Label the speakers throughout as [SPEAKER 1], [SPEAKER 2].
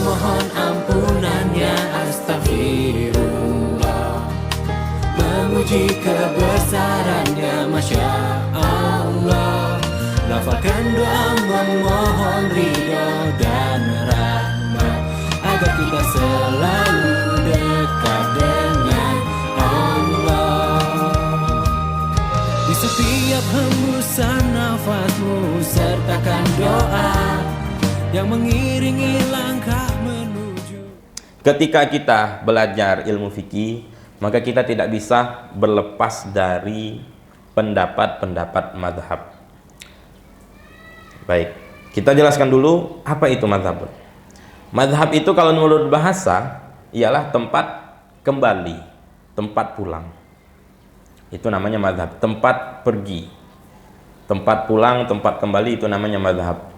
[SPEAKER 1] memohon ampunannya, astagfirullah, memuji kebesarannya, masya Allah, lafalkan doa memohon ridho dan rahmat, agar kita selalu dekat dengan Allah. Di setiap hembusan nafasmu sertakan doa yang mengiringi langkah menuju.
[SPEAKER 2] Ketika kita belajar ilmu fikih, maka kita tidak bisa berlepas dari pendapat-pendapat mazhab. Baik, kita jelaskan dulu apa itu mazhab. Mazhab itu kalau menurut bahasa ialah tempat kembali, tempat pulang. Itu namanya mazhab, tempat pergi, tempat pulang, tempat kembali, itu namanya mazhab.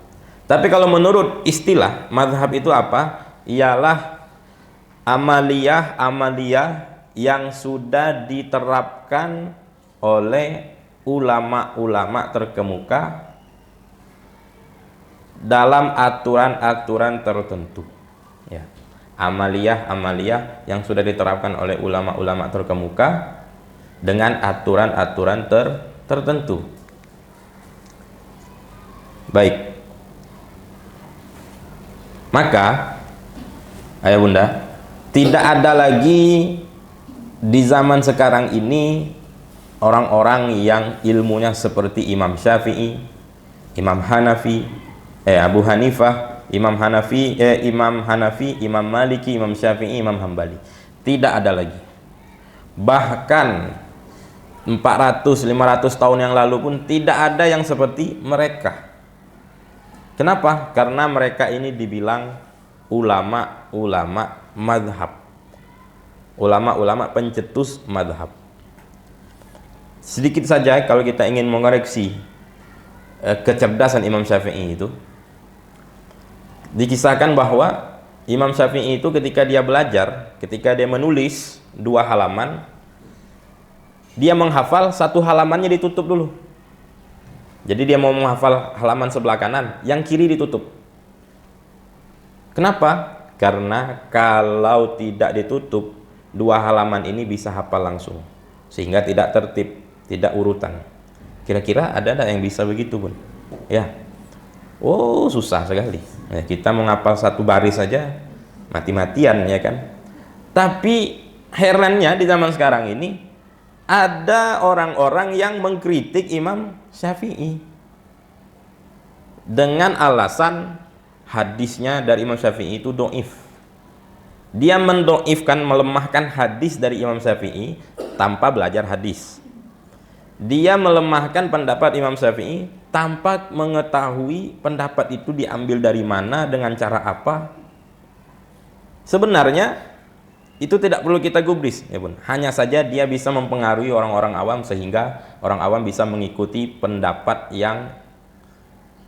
[SPEAKER 2] Tapi kalau menurut istilah mazhab itu apa? Ialah amaliyah yang sudah diterapkan oleh ulama-ulama terkemuka dalam aturan-aturan tertentu. Ya. Amaliyah yang sudah diterapkan oleh ulama-ulama terkemuka dengan aturan-aturan tertentu. Baik. Maka ayah bunda, tidak ada lagi di zaman sekarang ini orang-orang yang ilmunya seperti Imam Syafi'i, Imam Hanafi, Abu Hanifah, Imam Hanafi, Imam Maliki, Imam Syafi'i, Imam Hambali. Tidak ada lagi. Bahkan 400-500 tahun yang lalu pun tidak ada yang seperti mereka. Kenapa? Karena mereka ini dibilang ulama-ulama mazhab, ulama-ulama pencetus mazhab. Sedikit saja kalau kita ingin mengoreksi kecerdasan Imam Syafi'i itu, dikisahkan bahwa Imam Syafi'i itu ketika dia belajar, ketika dia menulis 2 halaman, dia menghafal 1 halamannya ditutup dulu. Jadi dia mau menghafal halaman sebelah kanan, yang kiri ditutup. Kenapa? Karena kalau tidak ditutup, 2 halaman ini bisa hafal langsung, sehingga tidak tertib, tidak urutan. Kira-kira ada yang bisa begitu pun? Ya. Oh, susah sekali. Ya, kita mau ngapal 1 baris saja mati-matian, ya kan? Tapi herannya di zaman sekarang ini ada orang-orang yang mengkritik Imam Syafi'i dengan alasan hadisnya dari Imam Syafi'i itu do'if. Dia mendo'ifkan, melemahkan hadis dari Imam Syafi'i tanpa belajar hadis. Dia melemahkan pendapat Imam Syafi'i tanpa mengetahui pendapat itu diambil dari mana, dengan cara apa. Sebenarnya itu tidak perlu kita gubris, ya bun. Hanya saja dia bisa mempengaruhi orang-orang awam, sehingga orang awam bisa mengikuti pendapat yang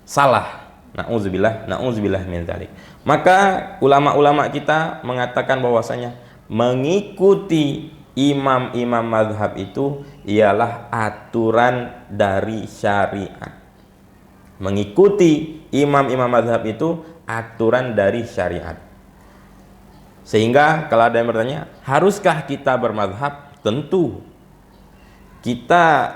[SPEAKER 2] salah. Na'udzubillah min dzalik. Maka ulama-ulama kita mengatakan bahwasanya mengikuti imam-imam mazhab itu ialah aturan dari syariat. Mengikuti imam-imam mazhab itu aturan dari syariat. Sehingga kalau ada yang bertanya, haruskah kita bermazhab? Tentu. Kita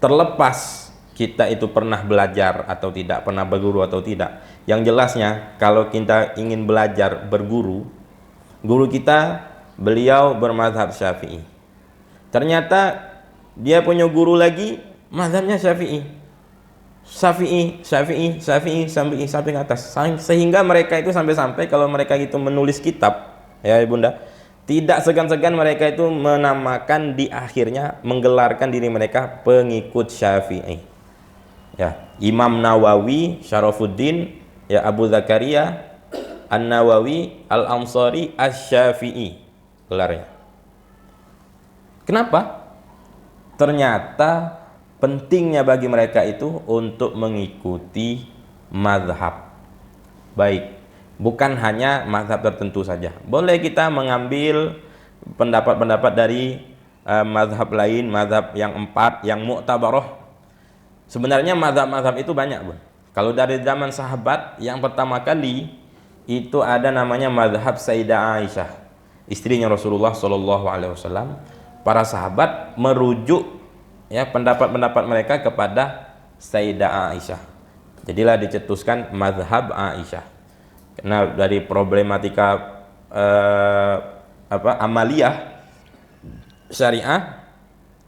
[SPEAKER 2] terlepas kita itu pernah belajar atau tidak, pernah berguru atau tidak. Yang jelasnya kalau kita ingin belajar berguru, guru kita beliau bermazhab Syafi'i. Ternyata dia punya guru lagi mazhabnya Syafi'i. Syafi'i sampai ke atas, sehingga mereka itu sampai kalau mereka itu menulis kitab, ya bunda, tidak segan-segan mereka itu menamakan di akhirnya, menggelarkan diri mereka pengikut Syafi'i. Ya, Imam Nawawi Syarafuddin, ya Abu Zakaria An-Nawawi Al-Ansari Asy-Syafi'i gelarnya. Kenapa? Ternyata pentingnya bagi mereka itu untuk mengikuti mazhab. Baik, bukan hanya mazhab tertentu saja. Boleh kita mengambil pendapat-pendapat dari mazhab lain, mazhab yang 4, yang mu'tabarah. Sebenarnya mazhab-mazhab itu banyak, Bun. Kalau dari zaman sahabat, yang pertama kali itu ada namanya madhab Sayyidah Aisyah, istrinya Rasulullah Shallallahu Alaihi Wasallam. Para sahabat merujuk ya pendapat-pendapat mereka kepada Sayyidah Aisyah. Jadilah dicetuskan madhab Aisyah. Karena dari problematika amaliyah syariah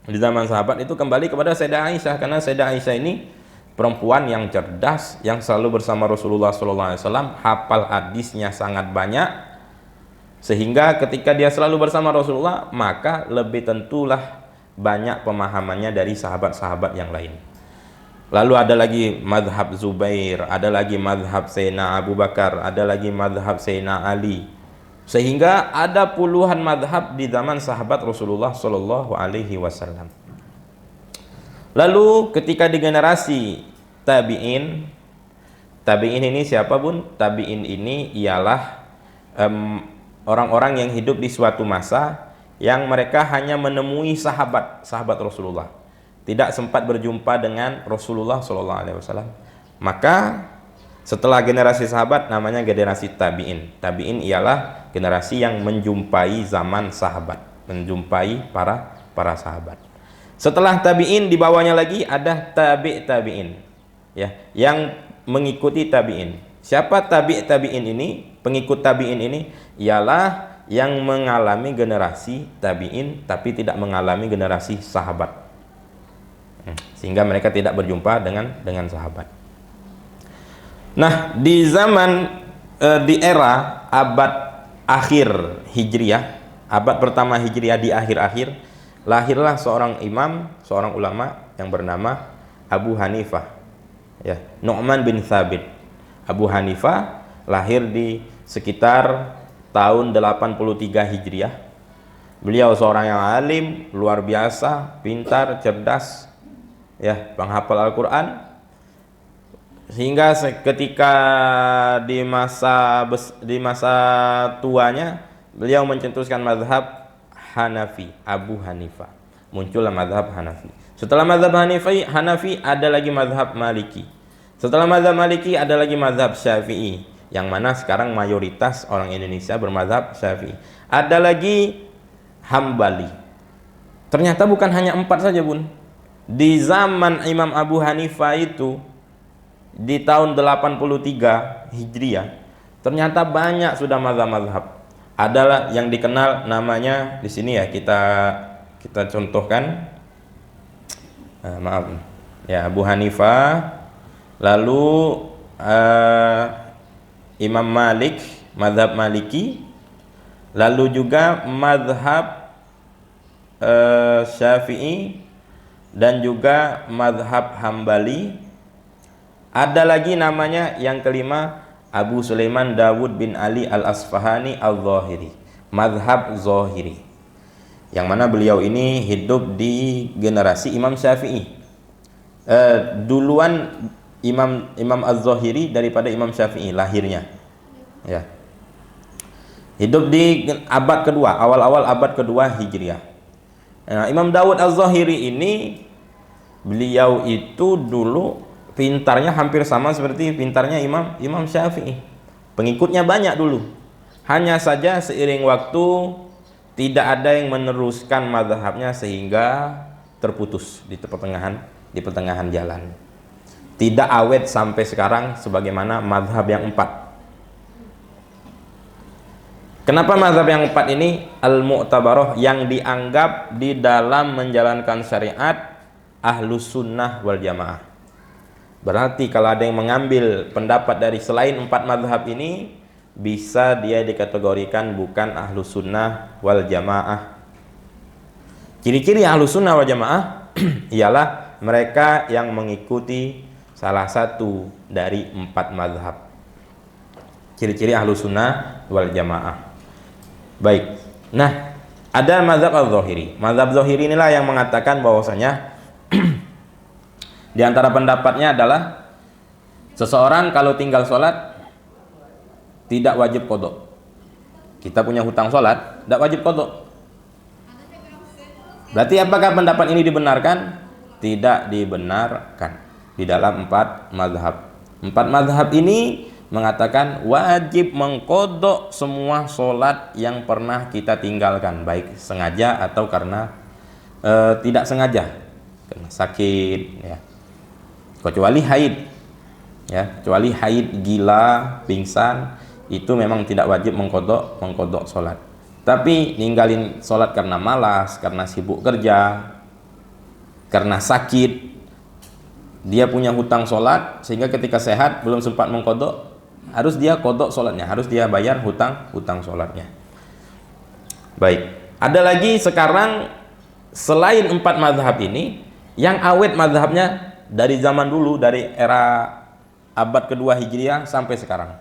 [SPEAKER 2] di zaman sahabat itu kembali kepada Sayyidah Aisyah, karena Sayyidah Aisyah ini perempuan yang cerdas, yang selalu bersama Rasulullah SAW, hafal hadisnya sangat banyak, sehingga ketika dia selalu bersama Rasulullah maka lebih tentulah banyak pemahamannya dari sahabat-sahabat yang lain. Lalu ada lagi madhab Zubair, ada lagi madhab Sayyidina Abu Bakar, ada lagi madhab Sayyidina Ali, sehingga ada puluhan madhab di zaman sahabat Rasulullah Shallallahu Alaihi Wasallam. Lalu ketika di generasi tabi'in ini siapa bun? Tabi'in ini ialah orang-orang yang hidup di suatu masa yang mereka hanya menemui sahabat Rasulullah, tidak sempat berjumpa dengan Rasulullah Shallallahu Alaihi Wasallam. Maka setelah generasi sahabat namanya generasi tabi'in. Tabi'in ialah generasi yang menjumpai zaman sahabat, menjumpai para sahabat. Setelah tabi'in di bawahnya lagi ada tabi'in, ya, yang mengikuti tabi'in. Siapa tabi'in ini? Pengikut tabi'in ini ialah yang mengalami generasi tabi'in tapi tidak mengalami generasi sahabat, sehingga mereka tidak berjumpa dengan sahabat. Nah, di zaman di era abad akhir Hijriah, abad pertama Hijriah di akhir-akhir, lahirlah seorang imam, seorang ulama yang bernama Abu Hanifah, ya, Nu'man bin Thabit. Abu Hanifah lahir di sekitar tahun 83 Hijriah. Beliau seorang yang alim, luar biasa, pintar, cerdas, ya, penghafal Al-Quran, sehingga ketika di masa tuanya beliau mencetuskan mazhab Hanafi, Abu Hanifah. Muncullah mazhab Hanafi. Setelah mazhab Hanafi ada lagi mazhab Maliki. Setelah mazhab Maliki ada lagi mazhab Syafi'i, yang mana sekarang mayoritas orang Indonesia bermazhab Syafi'i. Ada lagi Hambali. Ternyata bukan hanya 4 saja bun. Di zaman Imam Abu Hanifah itu di tahun 83 Hijriah, ternyata banyak sudah mazhab-mazhab. Adalah yang dikenal namanya di sini ya, kita contohkan. Maaf. Ya, Abu Hanifah, lalu Imam Malik, mazhab Maliki, lalu juga mazhab Syafi'i, dan juga mazhab Hambali. Ada lagi namanya yang kelima, Abu Sulaiman Dawud bin Ali al-Asfahani al-Zahiri, mazhab Zahiri, yang mana beliau ini hidup di generasi Imam Syafi'i. Duluan Imam Az-Zahiri daripada Imam Syafi'i lahirnya, ya. Hidup di abad kedua, awal-awal abad kedua Hijriah. Nah, Imam Dawud Az-Zahiri ini, beliau itu dulu pintarnya hampir sama seperti pintarnya Imam Syafi'i. Pengikutnya banyak dulu. Hanya saja seiring waktu tidak ada yang meneruskan mazhabnya sehingga terputus di pertengahan jalan. Tidak awet sampai sekarang sebagaimana mazhab yang 4. Kenapa mazhab yang 4 ini al-mu'tabarah, yang dianggap di dalam menjalankan syariat Ahlus Sunnah wal Jamaah? Berarti kalau ada yang mengambil pendapat dari selain 4 mazhab ini, bisa dia dikategorikan bukan Ahlus Sunnah wal Jamaah. Ciri-ciri Ahlus Sunnah wal Jamaah ialah mereka yang mengikuti salah satu dari 4 mazhab. Ciri-ciri Ahlus Sunnah wal Jamaah. Baik. Nah, ada mazhab Al-Zahiri. Mazhab Zahiri inilah yang mengatakan bahwasanya di antara pendapatnya adalah seseorang kalau tinggal sholat tidak wajib qadha. Kita punya hutang sholat, tidak wajib qadha. Berarti apakah pendapat ini dibenarkan? Tidak dibenarkan di dalam 4 mazhab. 4 mazhab ini mengatakan wajib mengkodok semua sholat yang pernah kita tinggalkan, baik sengaja atau karena tidak sengaja, karena sakit, ya. Kecuali haid, ya, kecuali haid, gila, pingsan, itu memang tidak wajib mengkodok sholat. Tapi ninggalin sholat karena malas, karena sibuk kerja, karena sakit, dia punya hutang sholat sehingga ketika sehat belum sempat mengkodok, harus dia kodok sholatnya, harus dia bayar hutang sholatnya. Baik, ada lagi sekarang selain 4 mazhab ini yang awet mazhabnya dari zaman dulu, dari era abad kedua Hijriah sampai sekarang.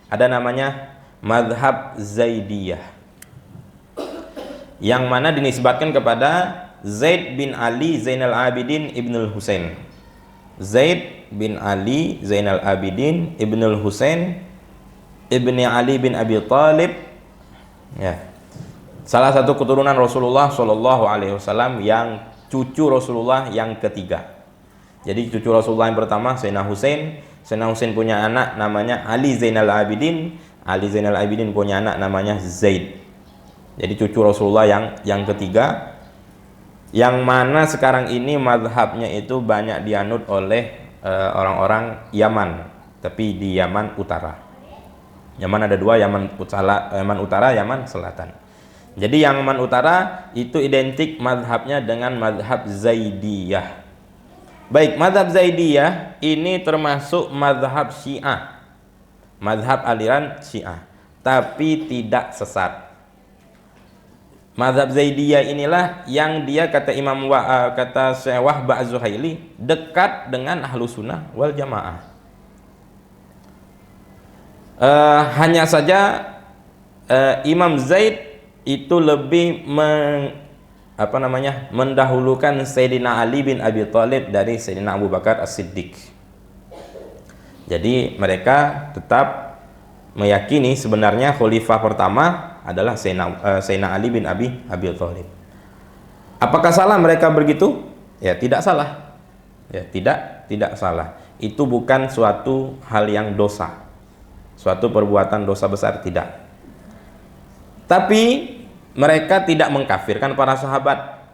[SPEAKER 2] Ada namanya mazhab Zaidiyah, yang mana dinisbatkan kepada Zaid bin Ali Zainal Abidin Ibnul Husain. Zaid bin Ali Zainal Abidin Ibnul Husain Ibni Ali bin Abi Thalib, ya, salah satu keturunan Rasulullah Shallallahu Alaihi Wasallam, yang cucu Rasulullah yang ketiga. Jadi cucu Rasulullah yang pertama Sayyidina Husain. Sayyidina Husain punya anak namanya Ali Zainal Abidin. Ali Zainal Abidin punya anak namanya Zaid. Jadi cucu Rasulullah yang ketiga, yang mana sekarang ini mazhabnya itu banyak dianut oleh orang-orang Yaman, tapi di Yaman Utara. Yaman ada dua, Yaman Utara, Yaman Selatan. Jadi yang Yaman Utara itu identik mazhabnya dengan mazhab Zaidiyah. Baik, mazhab Zaidiyah ini termasuk mazhab Syiah, mazhab aliran Syiah, tapi tidak sesat. Mazhab Zaidiyah inilah yang dia kata kata Syekh Wahbah Az-Zuhaili dekat dengan Ahlus Sunnah wal Jamaah. Hanya saja Imam Zaid itu lebih mendahulukan Sayyidina Ali bin Abi Thalib dari Sayyidina Abu Bakar As-Siddiq. Jadi mereka tetap meyakini sebenarnya khalifah pertama adalah Sayyidina Ali bin Abi Thalib. Apakah salah mereka begitu? Ya, tidak salah. Ya, tidak salah. Itu bukan suatu hal yang dosa, suatu perbuatan dosa besar, tidak. Tapi mereka tidak mengkafirkan para sahabat.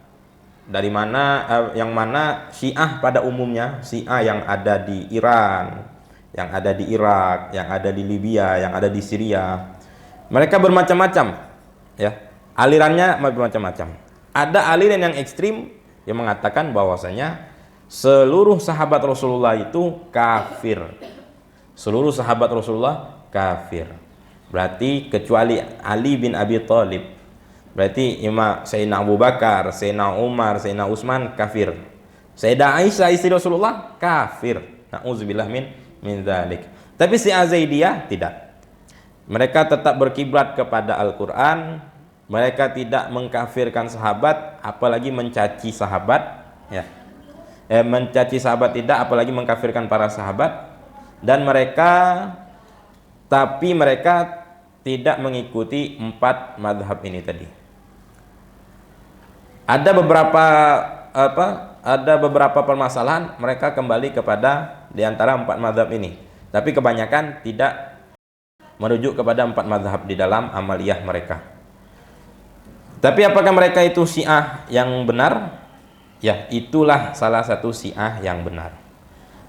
[SPEAKER 2] Dari mana yang mana Syiah pada umumnya, Syiah yang ada di Iran, yang ada di Irak, yang ada di Libya, yang ada di Syria, mereka bermacam-macam, ya, alirannya bermacam-macam. Ada aliran yang ekstrim yang mengatakan bahwasanya seluruh sahabat Rasulullah itu kafir. Seluruh sahabat Rasulullah kafir. Berarti kecuali Ali bin Abi Thalib. Berarti Sayyidina Abu Bakar, Sayyidina Umar, Sayyidina Utsman kafir. Sayyidah Aisyah istri Rasulullah kafir. Nauzubillah min dzalik. Tapi si Zaidiyah tidak. Mereka tetap berkiblat kepada Al-Quran. Mereka tidak mengkafirkan sahabat, apalagi mencaci sahabat, ya. Mencaci sahabat tidak, apalagi mengkafirkan para sahabat. Dan mereka tidak mengikuti 4 mazhab ini tadi. Ada beberapa permasalahan mereka kembali kepada diantara 4 mazhab ini. Tapi kebanyakan tidak merujuk kepada 4 mazhab di dalam amaliyah mereka. Tapi apakah mereka itu Syiah yang benar? Ya, itulah salah satu Syiah yang benar.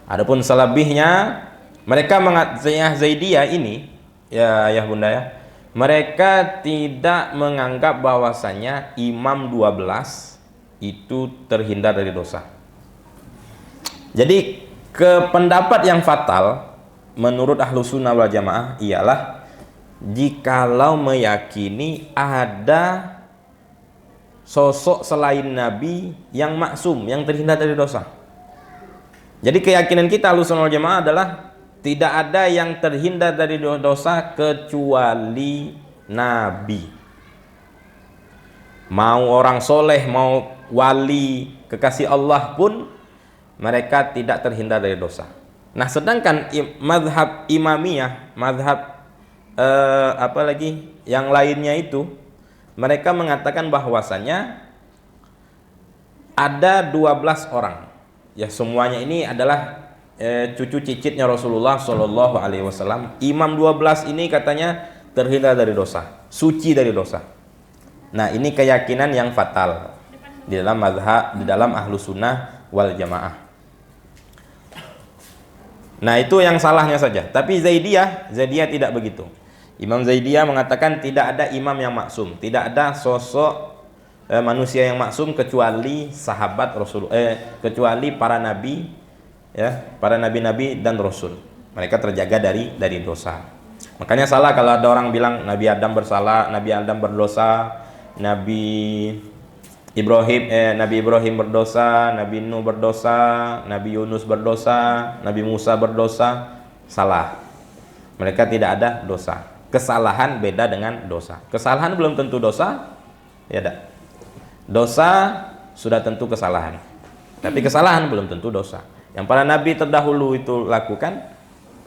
[SPEAKER 2] Adapun selebihnya, mereka Syiah Zaidiyah ini, ya Bunda ya, mereka tidak menganggap bahwasanya imam 12 itu terhindar dari dosa. Jadi pendapat yang fatal menurut Ahlus Sunnah wal Jamaah ialah jikalau meyakini ada sosok selain Nabi yang maksum, yang terhindar dari dosa. Jadi keyakinan kita Ahlus Sunnah wal Jamaah adalah tidak ada yang terhindar dari dosa kecuali Nabi. Mau orang soleh, mau wali, kekasih Allah pun mereka tidak terhindar dari dosa. Nah, sedangkan mazhab Imamiyah, mazhab yang lainnya itu, mereka mengatakan bahwasanya ada 12 orang. Ya, semuanya ini adalah cucu cicitnya Rasulullah Shallallahu Alaihi Wasallam. Imam 12 ini katanya terhindar dari dosa, suci dari dosa. Nah, ini keyakinan yang fatal di dalam mazhab, di dalam ahlu sunnah wal jamaah. Nah, itu yang salahnya saja. Tapi Zaidiyah tidak begitu. Imam Zaidiyah mengatakan tidak ada imam yang maksum, tidak ada sosok manusia yang maksum kecuali sahabat Rasul, kecuali para nabi, ya, para nabi-nabi dan rasul. Mereka terjaga dari dosa. Makanya salah kalau ada orang bilang Nabi Adam bersalah, Nabi Adam berdosa, Nabi Ibrahim berdosa, Nabi Nuh berdosa, Nabi Yunus berdosa, Nabi Musa berdosa. Salah. Mereka tidak ada dosa. Kesalahan beda dengan dosa. Kesalahan belum tentu dosa, ya dah. Dosa sudah tentu kesalahan. Tapi kesalahan belum tentu dosa. Yang para nabi terdahulu itu lakukan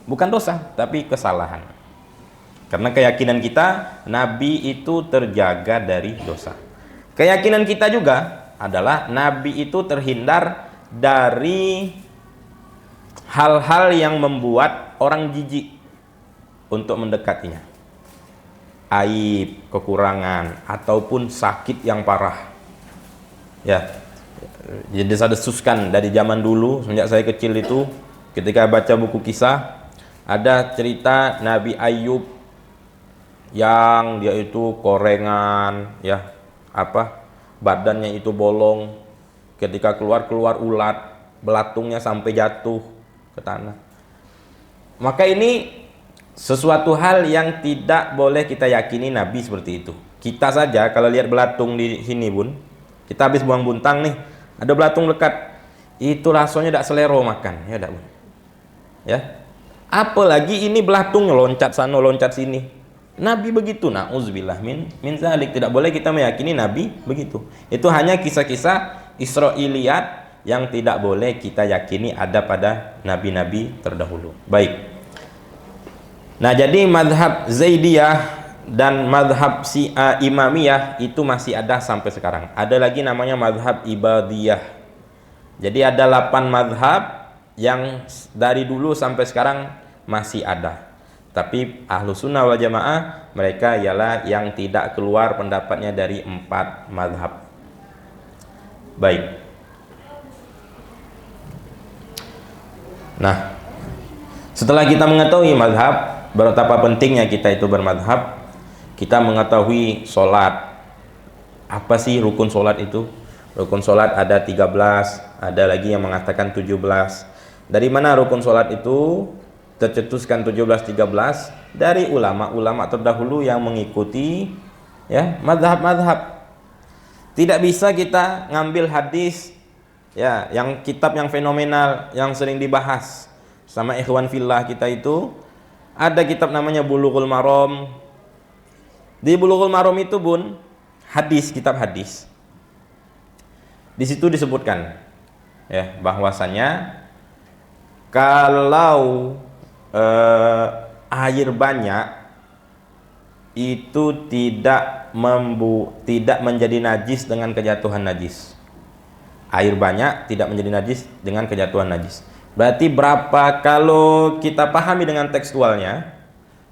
[SPEAKER 2] bukan dosa, tapi kesalahan. Karena keyakinan kita, nabi itu terjaga dari dosa. Keyakinan kita juga adalah nabi itu terhindar dari hal-hal yang membuat orang jijik untuk mendekatinya. Aib, kekurangan, ataupun sakit yang parah. Ya, jadi saya desuskan dari zaman dulu, sejak saya kecil itu, ketika baca buku kisah, ada cerita Nabi Ayub yang dia itu korengan, ya, badannya itu bolong, ketika keluar ulat, belatungnya sampai jatuh ke tanah. Maka ini sesuatu hal yang tidak boleh kita yakini Nabi seperti itu. Kita saja kalau lihat belatung di sini bun, kita habis buang buntang nih, ada belatung dekat, itu rasanya tidak selero makan, ya tidak bun, ya. Apalagi ini belatungnya loncat sana loncat sini. Nabi begitu, na'udzubillah min zalik. Tidak boleh kita meyakini Nabi begitu. Itu hanya kisah-kisah Israiliyat yang tidak boleh kita yakini ada pada nabi-nabi terdahulu. Baik. Nah, jadi mazhab Zaidiyah dan mazhab Imamiyah itu masih ada sampai sekarang. Ada lagi namanya mazhab Ibadiyah. Jadi ada 8 mazhab yang dari dulu sampai sekarang masih ada. Tapi ahlu sunnah wal jamaah mereka ialah yang tidak keluar pendapatnya dari 4 mazhab. Baik. Nah, setelah kita mengetahui mazhab, betapa pentingnya kita itu bermazhab, kita mengetahui sholat. Apa sih rukun sholat itu? Rukun sholat ada 13, ada lagi yang mengatakan 17. Dari mana rukun sholat itu? Tercetuskan 17-13 dari ulama-ulama terdahulu yang mengikuti, ya, mazhab-mazhab. Tidak bisa kita ngambil hadis, ya, yang kitab yang fenomenal yang sering dibahas sama ikhwan fillah kita itu. Ada kitab namanya Bulughul Maram. Di Bulughul Maram itu bun, hadis, kitab hadis. Di situ disebutkan, ya, bahwasanya kalau air banyak itu tidak menjadi najis dengan kejatuhan najis. Air banyak tidak menjadi najis dengan kejatuhan najis. Berarti berapa kalau kita pahami dengan tekstualnya,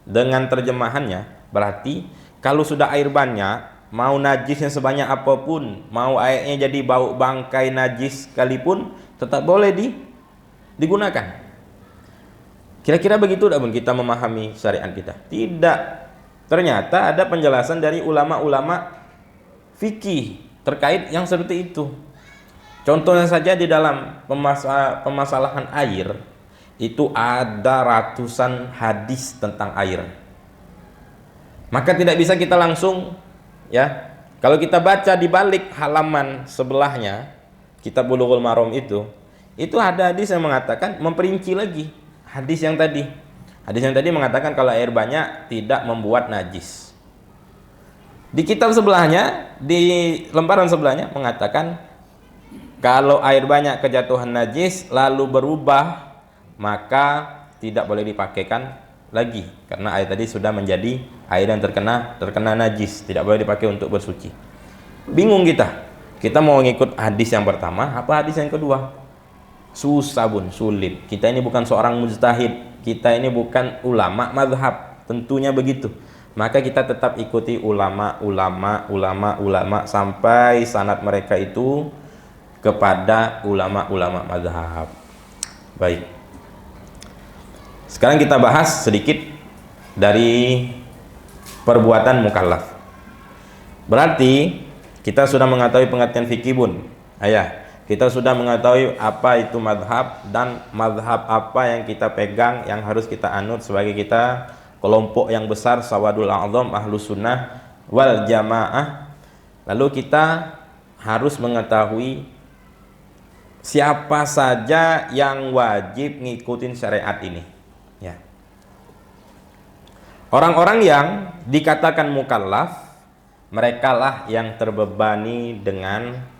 [SPEAKER 2] dengan terjemahannya, berarti kalau sudah air banyak, mau najisnya sebanyak apapun, mau airnya jadi bau bangkai najis sekalipun, tetap boleh digunakan. Kira-kira begitu tidak pun kita memahami syariat kita? Tidak. Ternyata ada penjelasan dari ulama-ulama fikih terkait yang seperti itu. Contohnya saja di dalam permasalahan air, itu ada ratusan hadis tentang air. Maka tidak bisa kita langsung, ya, kalau kita baca di balik halaman sebelahnya, kitab Bulughul Maram itu ada hadis yang mengatakan, memperinci lagi hadis yang tadi. Hadis yang tadi mengatakan kalau air banyak tidak membuat najis. Di kitab sebelahnya, di lembaran sebelahnya mengatakan kalau air banyak kejatuhan najis lalu berubah, maka tidak boleh dipakaikan lagi karena air tadi sudah menjadi air yang terkena najis, tidak boleh dipakai untuk bersuci. Bingung kita mau ngikut hadis yang pertama apa hadis yang kedua? Susah bun, sulit. Kita ini bukan seorang mujtahid, kita ini bukan ulama mazhab, tentunya begitu. Maka kita tetap ikuti ulama sampai sanad mereka itu kepada ulama mazhab. Baik. Sekarang kita bahas sedikit dari perbuatan mukallaf. Berarti kita sudah mengetahui pengertian fikih bun. Ayah, kita sudah mengetahui apa itu madhab dan madhab apa yang kita pegang, yang harus kita anut sebagai kita kelompok yang besar Sawadul A'zam Ahlus Sunnah wal Jamaah. Lalu kita harus mengetahui siapa saja yang wajib ngikutin syariat ini. Ya. Orang-orang yang dikatakan mukallaf, merekalah yang terbebani dengan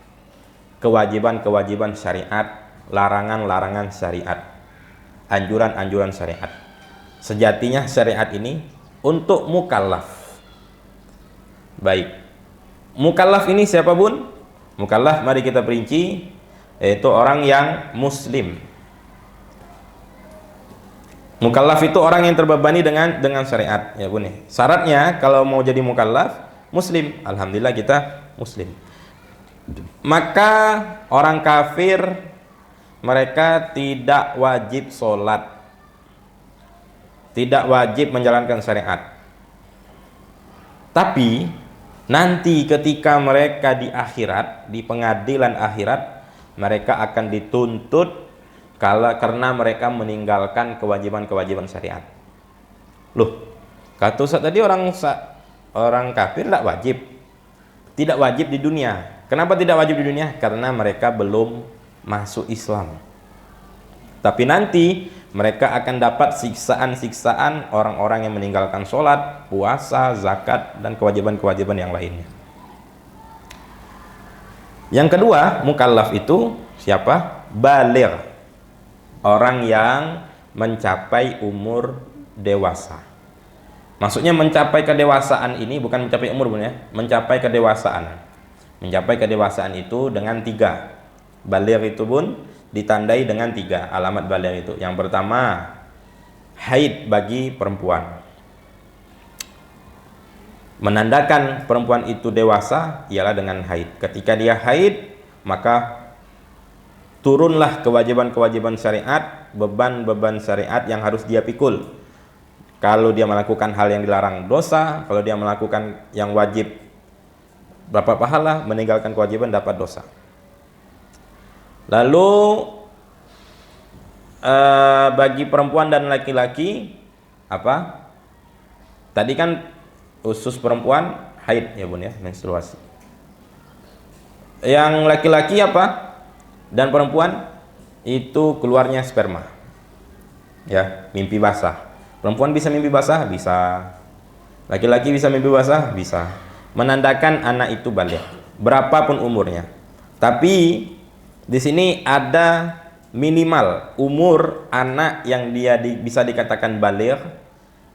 [SPEAKER 2] kewajiban-kewajiban syariat, larangan-larangan syariat, anjuran-anjuran syariat. Sejatinya syariat ini untuk mukallaf. Baik. Mukallaf ini siapa bun? Mukallaf mari kita perinci, yaitu orang yang muslim. Mukallaf itu orang yang terbebani dengan syariat, ya bun. Syaratnya kalau mau jadi mukallaf muslim. Alhamdulillah kita muslim. Maka orang kafir mereka tidak wajib sholat, tidak wajib menjalankan syariat. Tapi nanti ketika mereka di akhirat, di pengadilan akhirat, mereka akan dituntut karena mereka meninggalkan kewajiban-kewajiban syariat. Loh, kata Ustaz tadi orang kafir tidak wajib di dunia. Kenapa tidak wajib di dunia? Karena mereka belum masuk Islam. Tapi nanti mereka akan dapat siksaan-siksaan orang-orang yang meninggalkan sholat, puasa, zakat, dan kewajiban-kewajiban yang lainnya. Yang kedua, mukallaf itu siapa? Baligh. Orang yang mencapai umur dewasa. Maksudnya mencapai kedewasaan ini bukan mencapai umur bun ya, mencapai kedewasaan. Mencapai kedewasaan itu dengan 3. Baligh itu bun ditandai dengan 3 alamat baligh itu. Yang pertama, haid bagi perempuan. Menandakan perempuan itu dewasa ialah dengan haid. Ketika dia haid, maka turunlah kewajiban-kewajiban syariat, beban-beban syariat yang harus dia pikul. Kalau dia melakukan hal yang dilarang dosa, kalau dia melakukan yang wajib berapa pahala, meninggalkan kewajiban dapat dosa. Lalu bagi perempuan dan laki-laki apa? Tadi kan khusus perempuan haid ya bun ya, menstruasi. Yang laki-laki apa? Dan perempuan itu keluarnya sperma. Ya, mimpi basah. Perempuan bisa mimpi basah? Bisa. Laki-laki bisa mimpi basah? Bisa. Menandakan anak itu baligh, berapapun umurnya. Tapi di sini ada minimal umur anak yang dia bisa dikatakan baligh,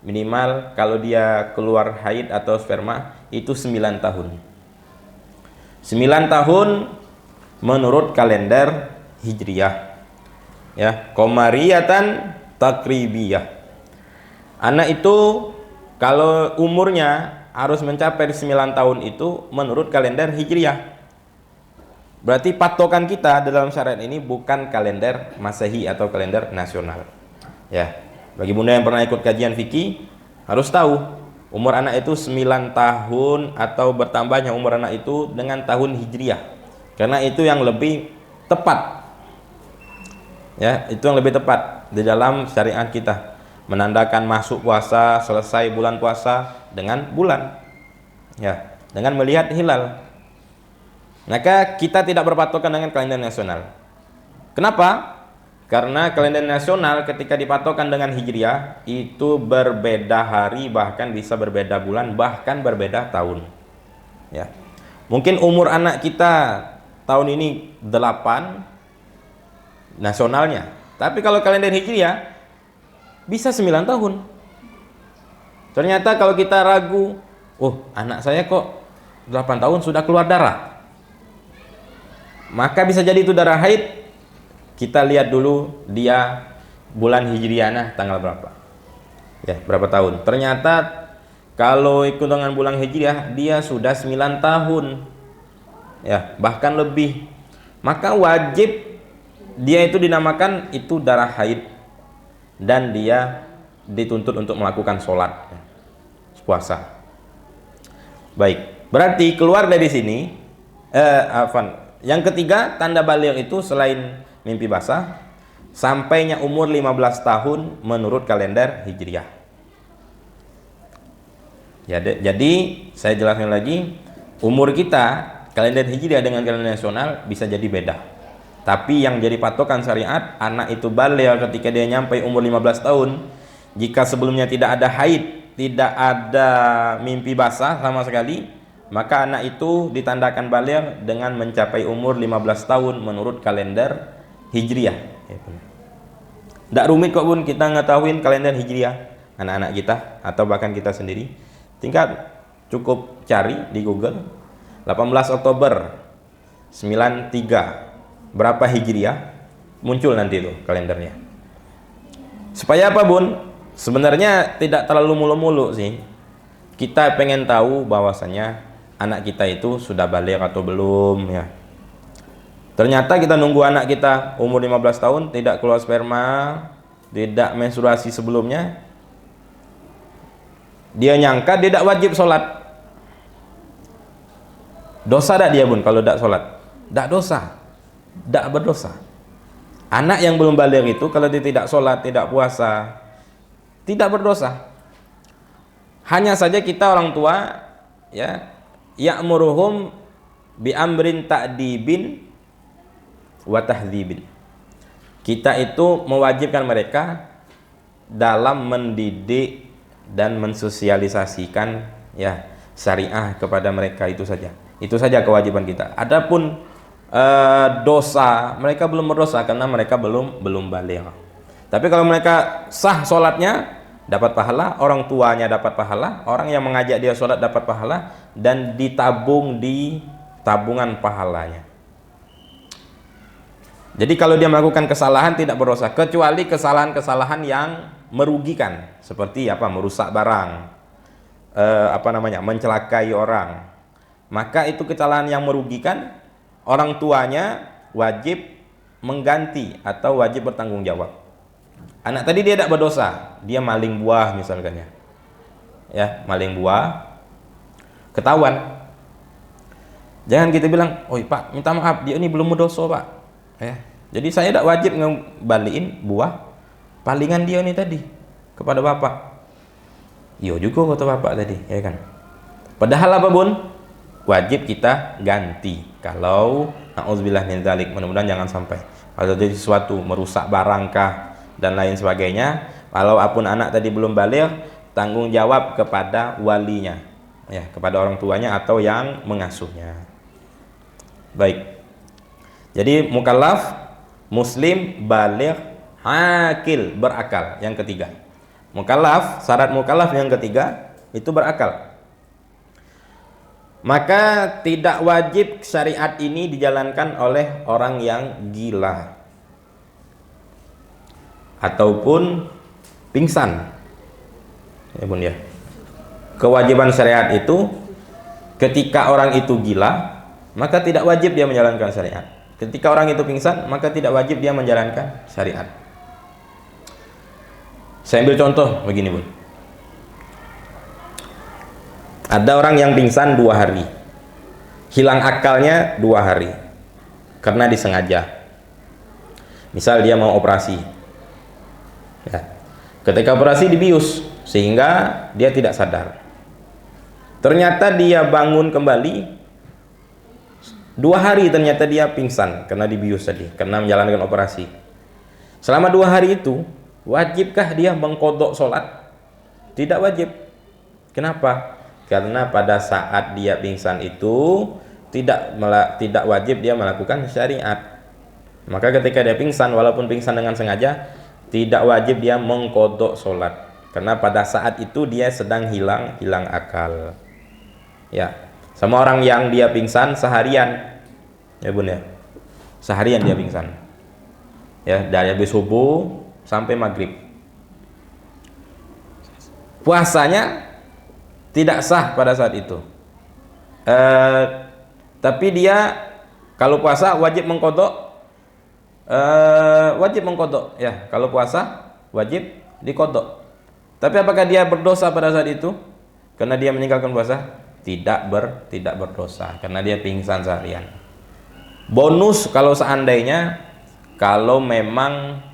[SPEAKER 2] minimal kalau dia keluar haid atau sperma itu 9 tahun. 9 tahun menurut kalender Hijriyah. Ya, Qamariyatan Takribiyah. Anak itu kalau umurnya harus mencapai 9 tahun itu menurut kalender Hijriyah. Berarti patokan kita dalam syariat ini bukan kalender Masehi atau kalender nasional. Ya, bagi bunda yang pernah ikut kajian fikih harus tahu umur anak itu 9 tahun atau bertambahnya umur anak itu dengan tahun Hijriyah. Karena itu yang lebih tepat. Ya, itu yang lebih tepat di dalam syariat kita. Menandakan masuk puasa, selesai bulan puasa dengan bulan. Ya, dengan melihat hilal. Maka kita tidak berpatokan dengan kalender nasional. Kenapa? Karena kalender nasional ketika dipatokkan dengan Hijriyah itu berbeda hari, bahkan bisa berbeda bulan, bahkan berbeda tahun. Ya. Mungkin umur anak kita tahun ini 8 nasionalnya. Tapi kalau kalender Hijriyah bisa 9 tahun. Ternyata kalau kita ragu, oh anak saya kok 8 tahun sudah keluar darah, maka bisa jadi itu darah haid, Kita lihat dulu dia bulan Hijriah tanggal berapa. Ya, berapa tahun? Ternyata kalau hitungan bulan Hijriah dia sudah 9 tahun. Ya, bahkan lebih. Maka wajib dia itu dinamakan itu darah haid dan dia dituntut untuk melakukan sholat, ya, puasa. Baik, berarti keluar dari sini yang ketiga tanda baligh itu selain mimpi basah, sampainya umur 15 tahun menurut kalender Hijriah. Ya, jadi saya jelaskan lagi, umur kita kalender Hijriah dengan kalender nasional bisa jadi beda. Tapi yang jadi patokan syariat, anak itu baligh ketika dia nyampe umur 15 tahun. Jika sebelumnya tidak ada haid, tidak ada mimpi basah sama sekali, maka anak itu ditandakan baligh dengan mencapai umur 15 tahun menurut kalender Hijriah. Tidak rumit kok Bun kita ngetahuin kalender Hijriah anak-anak kita atau bahkan kita sendiri. Tinggal cukup cari di Google 18 Oktober 93 berapa Hijriah, muncul nanti itu kalendernya. Supaya apa Bun? Sebenarnya tidak terlalu mulu-mulu sih. Kita pengen tahu bahwasanya anak kita itu sudah baligh atau belum, ya. Ternyata kita nunggu anak kita umur 15 tahun tidak keluar sperma, tidak menstruasi sebelumnya, dia nyangka dia tidak wajib sholat. Dosa tak dia Bun kalau tidak sholat? Tidak dosa, tidak berdosa. Anak yang belum baligh itu kalau dia tidak sholat, tidak puasa, tidak berdosa. Hanya saja kita orang tua, ya, ya'muruhum bi amrin ta'dibin wa tahdzibin. Kita itu mewajibkan mereka dalam mendidik dan mensosialisasikan, ya, syariah kepada mereka, itu saja. Itu saja kewajiban kita. Adapun dosa, mereka belum berdosa karena mereka belum baligh. Tapi kalau mereka sah sholatnya, dapat pahala, orang tuanya dapat pahala, orang yang mengajak dia sholat dapat pahala, dan ditabung di tabungan pahalanya. Jadi kalau dia melakukan kesalahan tidak berdosa, kecuali kesalahan-kesalahan yang merugikan, seperti apa, merusak barang, mencelakai orang. Maka itu kesalahan yang merugikan, orang tuanya wajib mengganti atau wajib bertanggung jawab. Anak tadi dia tidak berdosa, dia maling buah misalkan, ya, maling buah, ketahuan. Jangan kita bilang, "Oh Pak, minta maaf, dia ini belum berdosa Pak." Ya, jadi saya tidak wajib ngembaliin buah palingan dia ini tadi kepada Bapak. Iya juga kata Bapak tadi, ya kan? Padahal apa Bun? Wajib kita ganti. Kalau na'udzubillah min dzalik, mudah-mudahan jangan sampai. Kalau terjadi sesuatu merusak barangkah dan lain sebagainya, walaupun anak tadi belum baligh, tanggung jawab kepada walinya, ya, kepada orang tuanya atau yang mengasuhnya. Baik. Jadi mukallaf, muslim, baligh, akil, berakal. Yang ketiga, mukallaf, syarat mukallaf yang ketiga itu berakal. Maka tidak wajib syariat ini dijalankan oleh orang yang gila ataupun pingsan, ya Bun, ya. Kewajiban syariat itu ketika orang itu gila, maka tidak wajib dia menjalankan syariat. Ketika orang itu pingsan, maka tidak wajib dia menjalankan syariat. Saya ambil contoh begini Bun. Ada orang yang pingsan 2 hari, hilang akalnya 2 hari karena disengaja. Misal dia mau operasi, ya. Ketika operasi dibius sehingga dia tidak sadar. Ternyata dia bangun kembali 2 hari, ternyata dia pingsan karena dibius tadi, karena menjalankan operasi. Selama 2 hari itu wajibkah dia mengqadha sholat? Tidak wajib. Kenapa? Karena pada saat dia pingsan itu tidak wajib dia melakukan syariat. Maka ketika dia pingsan, walaupun pingsan dengan sengaja, tidak wajib dia mengqadha sholat, karena pada saat itu dia sedang hilang akal, ya. Sama orang yang dia pingsan seharian, ya Bun, ya, seharian dia pingsan, Ya, dari habis subuh sampai maghrib. Puasanya tidak sah pada saat itu. Tapi dia kalau puasa wajib mengkodok, ya. Kalau puasa wajib dikodok. Tapi apakah dia berdosa pada saat itu karena dia meninggalkan puasa? Tidak berdosa karena dia pingsan seharian. Bonus kalau seandainya kalau memang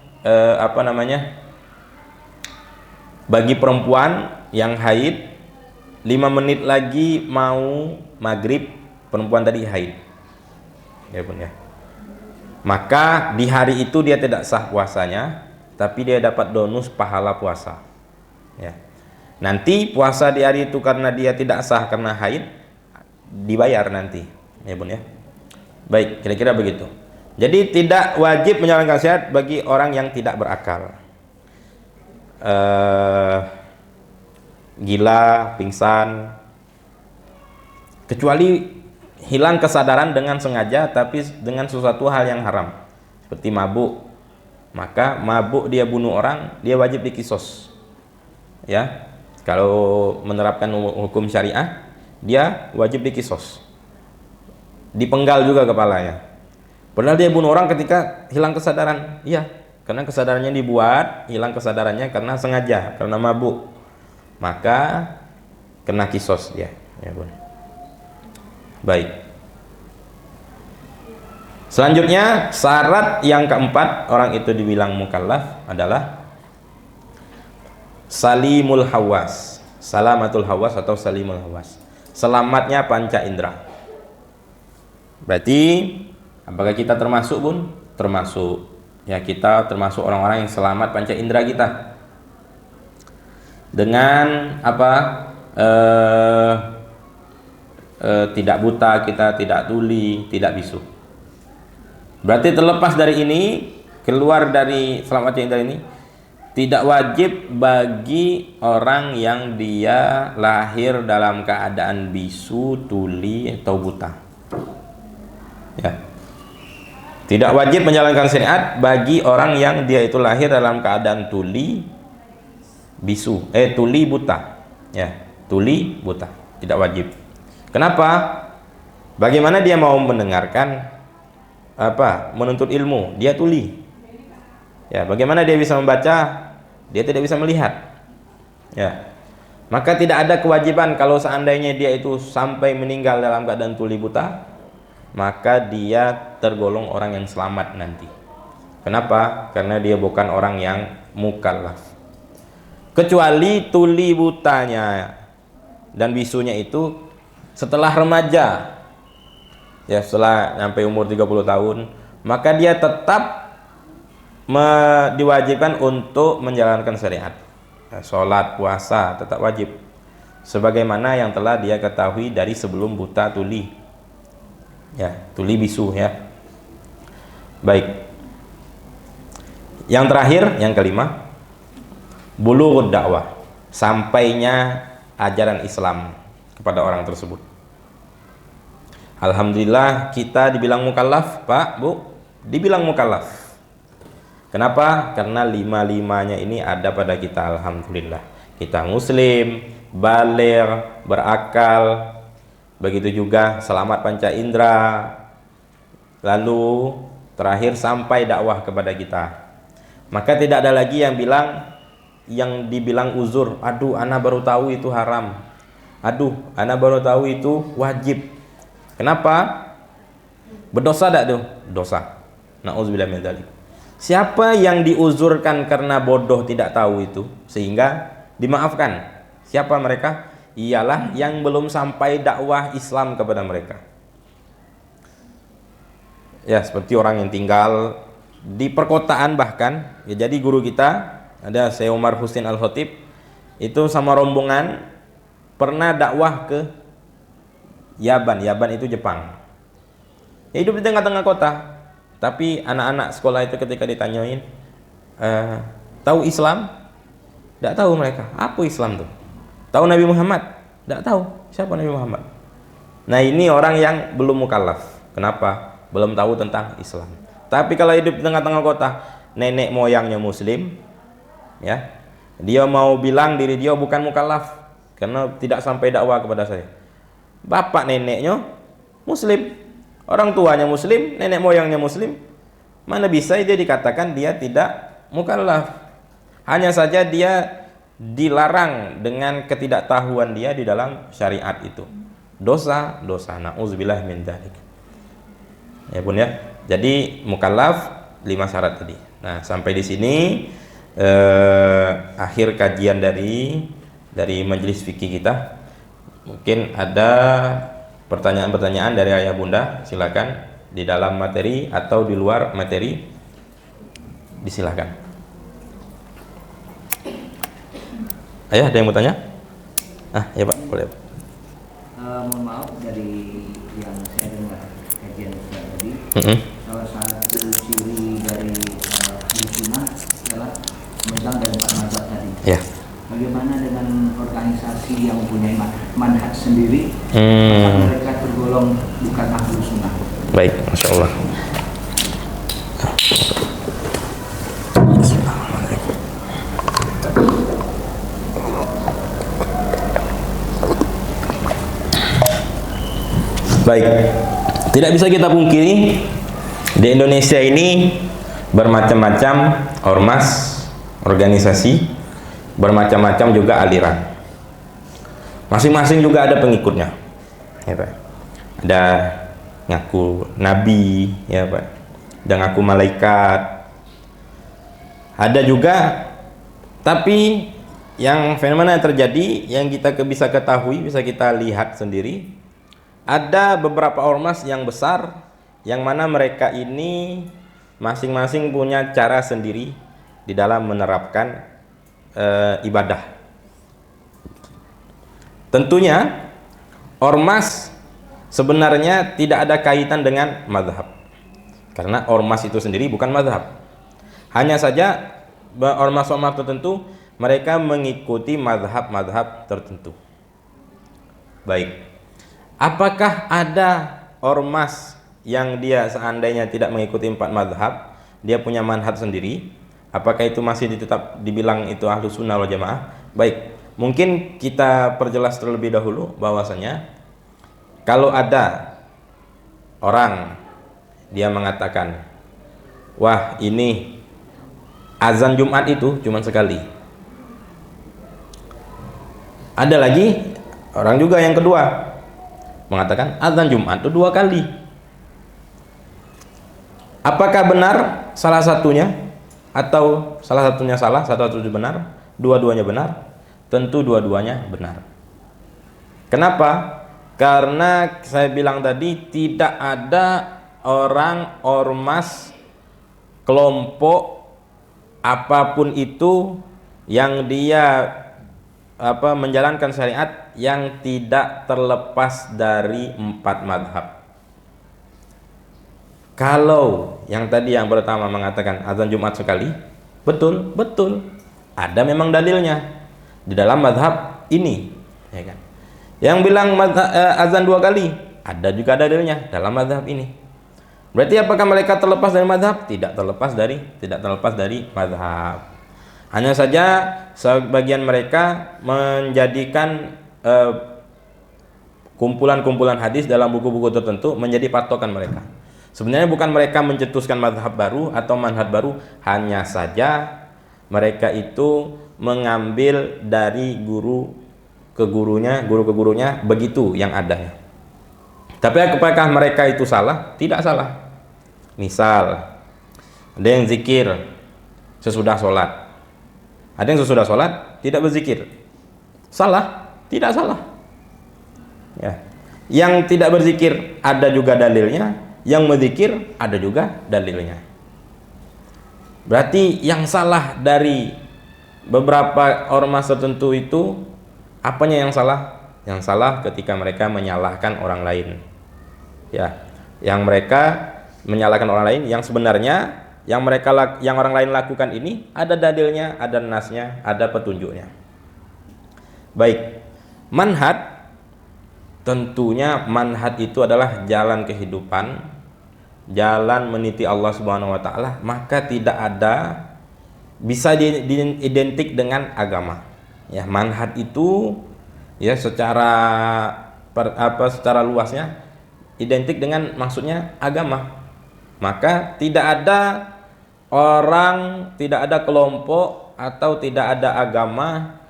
[SPEAKER 2] bagi perempuan yang haid 5 menit lagi mau maghrib, perempuan tadi haid, ya Bun ya, maka di hari itu dia tidak sah puasanya, tapi dia dapat bonus pahala puasa, ya. Nanti puasa di hari itu karena dia tidak sah karena haid dibayar nanti, ya Bun ya. Baik, kira-kira begitu. Jadi tidak wajib menjalankan syariat bagi orang yang tidak berakal. Gila, pingsan, kecuali hilang kesadaran dengan sengaja tapi dengan sesuatu hal yang haram, seperti mabuk. Maka mabuk dia bunuh orang, dia wajib dikisos. Ya. Kalau menerapkan hukum syariah, dia wajib dikisos. Dipenggal juga kepalanya. Padahal dia bunuh orang ketika hilang kesadaran. Iya, karena kesadarannya dibuat, hilang kesadarannya karena sengaja, karena mabuk. Maka kena kisos dia, ya Bun. Baik. Selanjutnya, syarat yang keempat orang itu dibilang mukallaf adalah salimul hawas. Salamatul hawas atau salimul hawas. Selamatnya panca indera. Berarti apakah kita termasuk, Bun? Termasuk. Ya, kita termasuk orang-orang yang selamat panca indera kita. Dengan apa? Tidak buta kita, tidak tuli, tidak bisu. Berarti terlepas dari ini, keluar dari selamat panca indera ini, tidak wajib bagi orang yang dia lahir dalam keadaan bisu, tuli, atau buta. Ya. Tidak wajib menjalankan syariat bagi orang yang dia itu lahir dalam keadaan tuli, bisu, tuli, buta. Ya, tuli, buta. Tidak wajib. Kenapa? Bagaimana dia mau mendengarkan menuntut ilmu? Dia tuli. Ya, bagaimana dia bisa membaca? Dia tidak bisa melihat. Ya. Maka tidak ada kewajiban kalau seandainya dia itu sampai meninggal dalam keadaan tuli buta, maka dia tergolong orang yang selamat nanti. Kenapa? Karena dia bukan orang yang mukallaf. Kecuali tuli butanya dan bisunya itu setelah remaja. Ya, setelah sampai umur 30 tahun, maka dia tetap diwajibkan untuk menjalankan syariat. Sholat, puasa tetap wajib, sebagaimana yang telah dia ketahui dari sebelum buta, tuli, ya, tuli, bisu, ya. Baik. Yang terakhir, yang kelima, bulughud dakwah, sampainya ajaran Islam kepada orang tersebut. Alhamdulillah kita dibilang mukallaf, Pak, Bu, dibilang mukallaf. Kenapa? Karena 5-5-nya ini ada pada kita, alhamdulillah. Kita muslim, baligh, berakal, begitu juga selamat panca indera. Lalu terakhir sampai dakwah kepada kita. Maka tidak ada lagi yang dibilang uzur, aduh ana baru tahu itu haram. Aduh, ana baru tahu itu wajib. Kenapa? Berdosa tak tuh? Dosa. Nauzubillah min dzalik. Siapa yang diuzurkan karena bodoh tidak tahu itu sehingga dimaafkan? Siapa mereka? Ialah yang belum sampai dakwah Islam kepada mereka. Ya, seperti orang yang tinggal di perkotaan bahkan. Ya, jadi guru kita ada Syekh Umar Husin Al-Khatib itu sama rombongan pernah dakwah ke Yaban. Yaban itu Jepang. Ya, hidup di tengah-tengah kota. Tapi anak-anak sekolah itu ketika ditanyain, tahu Islam? Tidak tahu mereka. Apa Islam tuh? Tahu Nabi Muhammad? Tidak tahu. Siapa Nabi Muhammad? Nah, ini orang yang belum mukallaf. Kenapa? Belum tahu tentang Islam. Tapi kalau hidup di tengah-tengah kota, nenek moyangnya muslim, ya, dia mau bilang diri dia bukan mukallaf karena tidak sampai dakwah kepada saya. Bapak neneknya muslim, orang tuanya muslim, nenek moyangnya muslim, mana bisa dia dikatakan dia tidak mukallaf? Hanya saja dia dilarang dengan ketidaktahuan dia di dalam syariat itu. Dosa, na'udzubillah min dzalik. Ya Bun ya. Jadi mukallaf 5 syarat tadi. Nah, sampai di sini akhir kajian dari majelis fikih kita. Mungkin ada pertanyaan-pertanyaan dari ayah bunda, silakan di dalam materi atau di luar materi, disilakan. Ayah, ada yang mau tanya? Ya Pak, boleh.
[SPEAKER 3] Mohon maaf, dari yang saya dengar kajian tadi, salah satu ciri dari Sunnah adalah memegang dari 4 mazhab tadi.
[SPEAKER 2] Ya.
[SPEAKER 3] Bagaimana dengan organisasi yang mempunyai manhaj sendiri, apakah mereka tergolong bukan Ahlus Sunnah?
[SPEAKER 2] Baik, Masya Allah. Baik, tidak bisa kita pungkiri di Indonesia ini bermacam-macam ormas, organisasi, bermacam-macam juga aliran. Masing-masing juga ada pengikutnya, ya Pak. Ada ngaku nabi, ya Pak. Ada ngaku malaikat. Ada juga, tapi yang fenomena yang terjadi, yang kita bisa ketahui, bisa kita lihat sendiri. Ada beberapa ormas yang besar, yang mana mereka ini masing-masing punya cara sendiri di dalam menerapkan ibadah. Tentunya ormas sebenarnya tidak ada kaitan dengan mazhab, karena ormas itu sendiri bukan mazhab. Hanya saja ormas-ormas tertentu mereka mengikuti mazhab-mazhab tertentu. Baik. Apakah ada ormas yang dia seandainya tidak mengikuti 4 mazhab, dia punya manhaj sendiri? Apakah itu masih tetap dibilang itu Ahlus Sunnah wal Jamaah? Baik, mungkin kita perjelas terlebih dahulu bahwasanya kalau ada orang dia mengatakan, wah ini azan Jumat itu cuma sekali. Ada lagi orang juga yang kedua mengatakan azan Jumat itu 2 kali. Apakah benar salah satunya, atau salah satunya salah, satu benar, dua-duanya benar? Tentu dua-duanya benar. Kenapa? Karena saya bilang tadi tidak ada orang, ormas, kelompok apapun itu yang dia menjalankan syariat yang tidak terlepas dari 4 mazhab. Kalau yang tadi yang pertama mengatakan azan Jumat sekali, betul, ada memang dalilnya di dalam mazhab ini, ya kan? Yang bilang azan 2 kali, ada juga dalilnya dalam mazhab ini. Berarti apakah mereka terlepas dari mazhab? Tidak terlepas dari mazhab. Hanya saja sebagian mereka menjadikan kumpulan-kumpulan hadis dalam buku-buku tertentu menjadi patokan mereka. Sebenarnya bukan mereka mencetuskan mazhab baru atau manhaj baru, hanya saja mereka itu mengambil dari guru ke gurunya begitu yang adanya. Tapi apakah mereka itu salah? Tidak salah. Misal ada yang zikir sesudah sholat, ada yang sesudah sholat tidak berzikir. Salah? Tidak salah. Ya. Yang tidak berzikir ada juga dalilnya, yang berzikir ada juga dalilnya. Berarti yang salah dari beberapa ormas tertentu itu, apanya yang salah? Yang salah ketika mereka menyalahkan orang lain. Ya, yang mereka menyalahkan orang lain, yang sebenarnya yang orang lain lakukan ini ada dalilnya, ada nasnya, ada petunjuknya. Baik, manhaj, tentunya manhaj itu adalah jalan kehidupan jalan meniti Allah Subhanahu wa taala, maka tidak ada bisa identik dengan agama. Ya, manhaj itu ya secara luasnya identik dengan maksudnya agama. Maka tidak ada orang, tidak ada kelompok atau tidak ada agama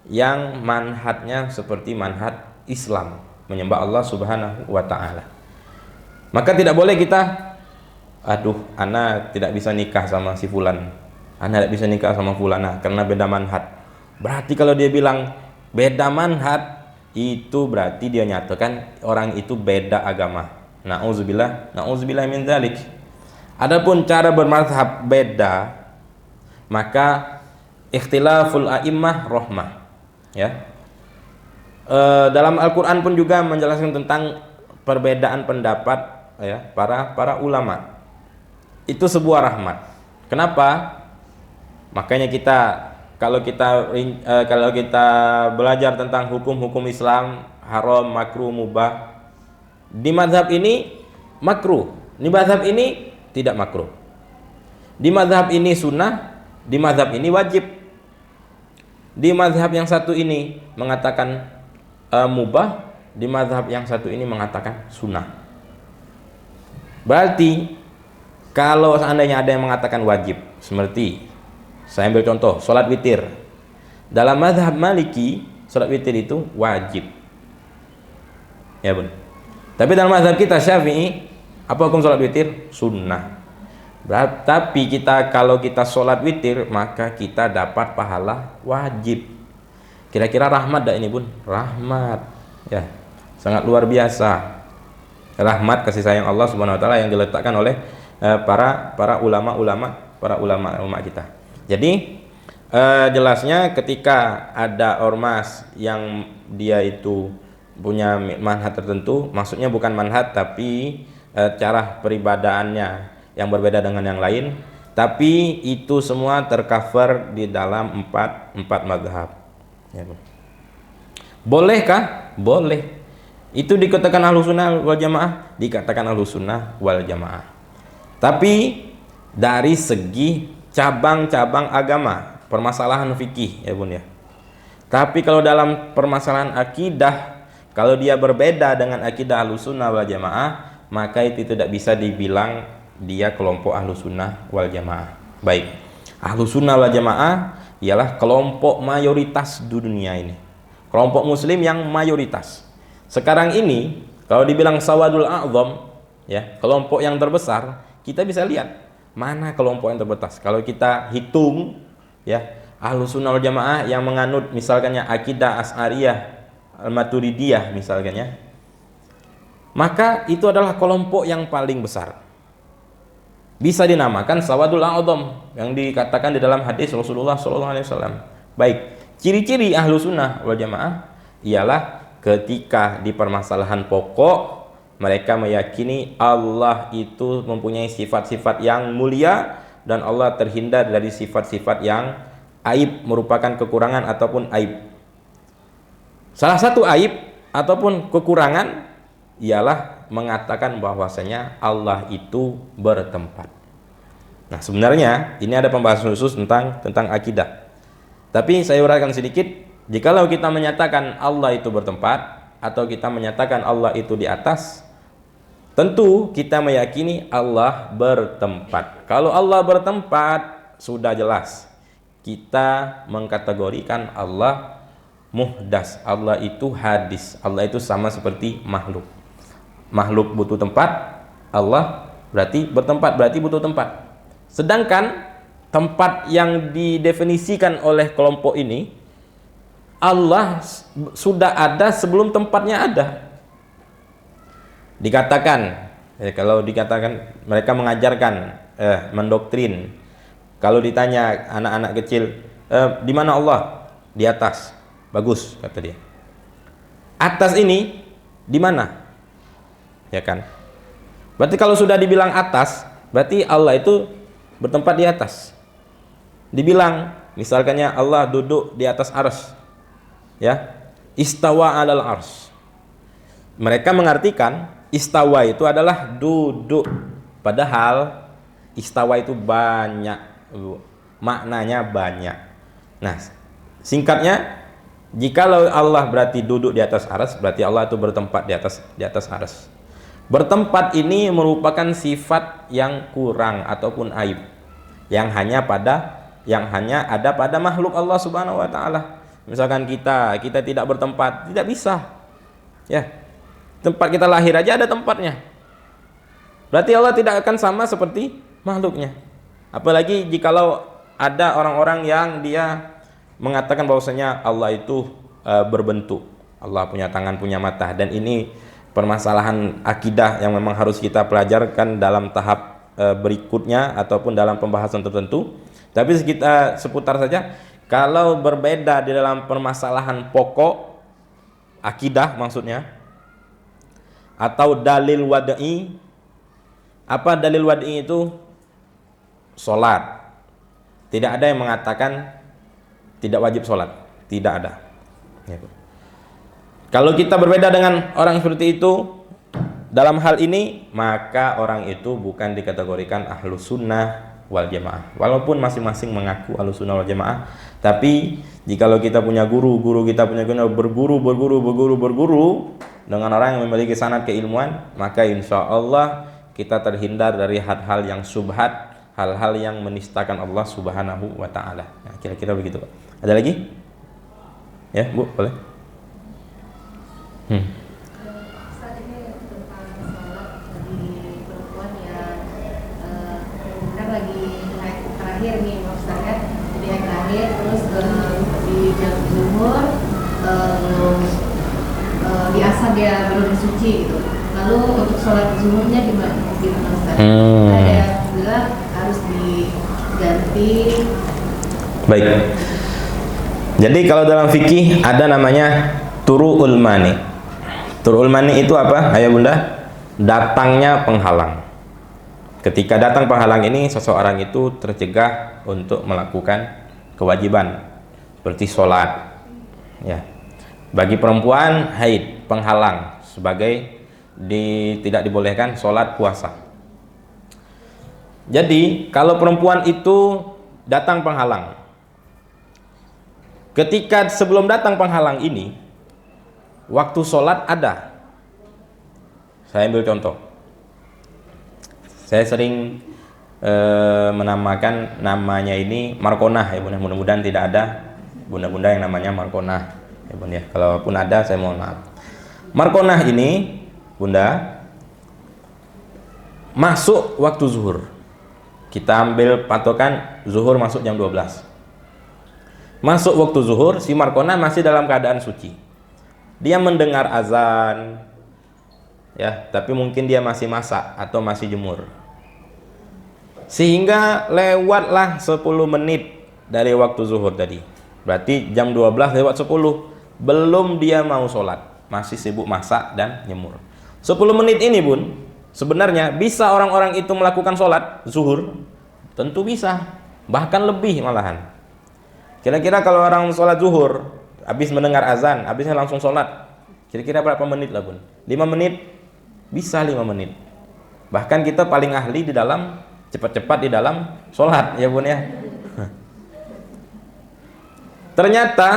[SPEAKER 2] yang manhajnya seperti manhaj Islam, menyembah Allah Subhanahu wa taala. Maka tidak boleh kita, aduh, ana tidak bisa nikah sama si fulan, ana tidak bisa nikah sama fulana karena beda manhaj. Berarti kalau dia bilang beda manhaj, itu berarti dia nyatakan orang itu beda agama. Na'udzubillah min dzalik. Adapun cara bermazhab beda, maka ikhtilaful a'immah rahmah. Ya. Dalam Al-Qur'an pun juga menjelaskan tentang perbedaan pendapat ya para ulama. Itu sebuah rahmat. Kenapa? Makanya kalau kita belajar tentang hukum-hukum Islam, haram, makruh, mubah, di mazhab ini makruh, di mazhab ini tidak makruh, di mazhab ini sunnah, di mazhab ini wajib, di mazhab yang satu ini mengatakan mubah, di mazhab yang satu ini mengatakan sunnah. Berarti kalau seandainya ada yang mengatakan wajib, seperti saya ambil contoh sholat witir, dalam mazhab Maliki sholat witir itu wajib, ya bun. Tapi dalam mazhab kita Syafi'i, apa hukum sholat witir? Sunnah. Tapi kalau kita sholat witir, maka kita dapat pahala wajib. Kira-kira rahmat dah ini bun? Rahmat, ya, sangat luar biasa. Rahmat kasih sayang Allah Subhanahu Wa Taala yang diletakkan oleh para ulama kita. Jadi jelasnya ketika ada ormas yang dia itu punya manhaj tertentu, maksudnya bukan manhaj tapi cara peribadahannya yang berbeda dengan yang lain, tapi itu semua tercover di dalam empat mazhab. Ya. Bolehkah? Boleh. Itu dikatakan Ahlussunnah wal Jamaah, dikatakan Ahlussunnah wal Jamaah. Tapi dari segi cabang-cabang agama, permasalahan fikih ya bun ya. Tapi kalau dalam permasalahan akidah, kalau dia berbeda dengan akidah Ahlussunnah wal Jamaah, maka itu tidak bisa dibilang dia kelompok Ahlussunnah wal Jamaah. Baik, Ahlussunnah wal Jamaah ialah kelompok mayoritas di dunia ini, kelompok muslim yang mayoritas. Sekarang ini kalau dibilang sawadul a'zam, ya, kelompok yang terbesar, kita bisa lihat mana kelompok yang terbesar. Kalau kita hitung, ya, Ahlussunnah wal Jamaah yang menganut misalkannya akidah Asy'ariyah, Al-Maturidiyah misalkannya, maka itu adalah kelompok yang paling besar. Bisa dinamakan sawadul a'zam yang dikatakan di dalam hadis Rasulullah SAW. Baik, ciri-ciri Ahlussunnah wal Jamaah ialah ketika di permasalahan pokok mereka meyakini Allah itu mempunyai sifat-sifat yang mulia dan Allah terhindar dari sifat-sifat yang aib, merupakan kekurangan ataupun aib. Salah satu aib ataupun kekurangan ialah mengatakan bahwasanya Allah itu bertempat. Nah, sebenarnya ini ada pembahasan khusus tentang akidah. Tapi saya uraikan sedikit. Jikalau kita menyatakan Allah itu bertempat atau kita menyatakan Allah itu di atas, tentu kita meyakini Allah bertempat. Kalau Allah bertempat, sudah jelas kita mengkategorikan Allah muhdas, Allah itu hadis, Allah itu sama seperti makhluk. Makhluk butuh tempat, Allah berarti bertempat, berarti butuh tempat. Sedangkan tempat yang didefinisikan oleh kelompok ini, Allah sudah ada sebelum tempatnya ada. Dikatakan, kalau dikatakan mereka mengajarkan, mendoktrin. Kalau ditanya anak-anak kecil, di mana Allah? Di atas. Bagus, kata dia. Atas ini di mana? Ya kan? Berarti kalau sudah dibilang atas, berarti Allah itu bertempat di atas. Dibilang, misalkannya Allah duduk di atas arsy. Ya, istawa alal arsy. Mereka mengartikan istawa itu adalah duduk Padahal istawa itu banyak, maknanya banyak. Nah, singkatnya, jikalau Allah berarti duduk di atas arsy, berarti Allah itu bertempat di atas arsy. Bertempat ini merupakan sifat yang kurang ataupun aib yang hanya ada pada makhluk Allah Subhanahu wa taala. Misalkan kita tidak bertempat, tidak bisa. Ya. Tempat kita lahir aja ada tempatnya. Berarti Allah tidak akan sama seperti makhluknya. Apalagi jikalau ada orang-orang yang dia mengatakan bahwasanya Allah itu berbentuk. Allah punya tangan, punya mata, dan ini permasalahan akidah yang memang harus kita pelajarkan dalam tahap berikutnya ataupun dalam pembahasan tertentu. Tapi kita seputar saja, kalau berbeda di dalam permasalahan pokok akidah maksudnya, atau dalil wad'i. Apa dalil wad'i itu? Salat. Tidak ada yang mengatakan tidak wajib salat, tidak ada. Kalau kita berbeda dengan orang seperti itu dalam hal ini, maka orang itu bukan dikategorikan ahlus sunnah wal jamaah. Walaupun masing-masing mengaku ahlus sunnah wal jamaah, tapi jikalau kita punya guru kita punya guru berguru dengan orang yang memiliki sanad keilmuan, maka insya Allah kita terhindar dari hal-hal yang syubhat, hal-hal yang menistakan Allah Subhanahu wa taala. Nah, kira-kira begitu, Pak. Ada lagi? Ya, Bu, boleh.
[SPEAKER 4] Saat ini tentang sholat bagi perempuan yang kan lagi naik terakhir nih maksudnya, jadi yang terakhir terus di jam zuhur belum di asar dia belum suci gitu. Lalu untuk sholat zuhurnya gimana Ustaz? Ada yang bilang harus diganti.
[SPEAKER 2] Baik. Jadi kalau dalam fikih ada namanya turu'ul mani. Turu'ul mani itu apa? Ayo Bunda, datangnya penghalang. Ketika datang penghalang ini, seseorang itu tercegah untuk melakukan kewajiban seperti sholat. Ya. Bagi perempuan haid penghalang sebagai tidak dibolehkan sholat puasa. Jadi kalau perempuan itu datang penghalang, ketika sebelum datang penghalang ini, waktu sholat ada. Saya ambil contoh. Saya sering menamakan namanya ini markonah ya Bunda. Mudah-mudahan tidak ada bunda-bunda yang namanya markonah ya Bunda ya. Kalaupun ada saya mohon maaf. Markonah ini Bunda masuk waktu zuhur. Kita ambil patokan zuhur masuk jam 12. Masuk waktu zuhur, si markonah masih dalam keadaan suci. Dia mendengar azan, ya, tapi mungkin dia masih masak atau masih jemur. Sehingga lewatlah 10 menit dari waktu zuhur tadi. Berarti jam 12 lewat 10, belum dia mau sholat, masih sibuk masak dan jemur. 10 menit ini Bun, sebenarnya bisa orang-orang itu melakukan sholat zuhur? Tentu bisa, bahkan lebih malahan. Kira-kira kalau orang sholat zuhur, habis mendengar azan, habisnya langsung sholat, kira-kira berapa menit lah Bun? 5 menit? Bisa 5 menit. Bahkan kita paling ahli di dalam cepat-cepat di dalam sholat ya Bun ya. Ternyata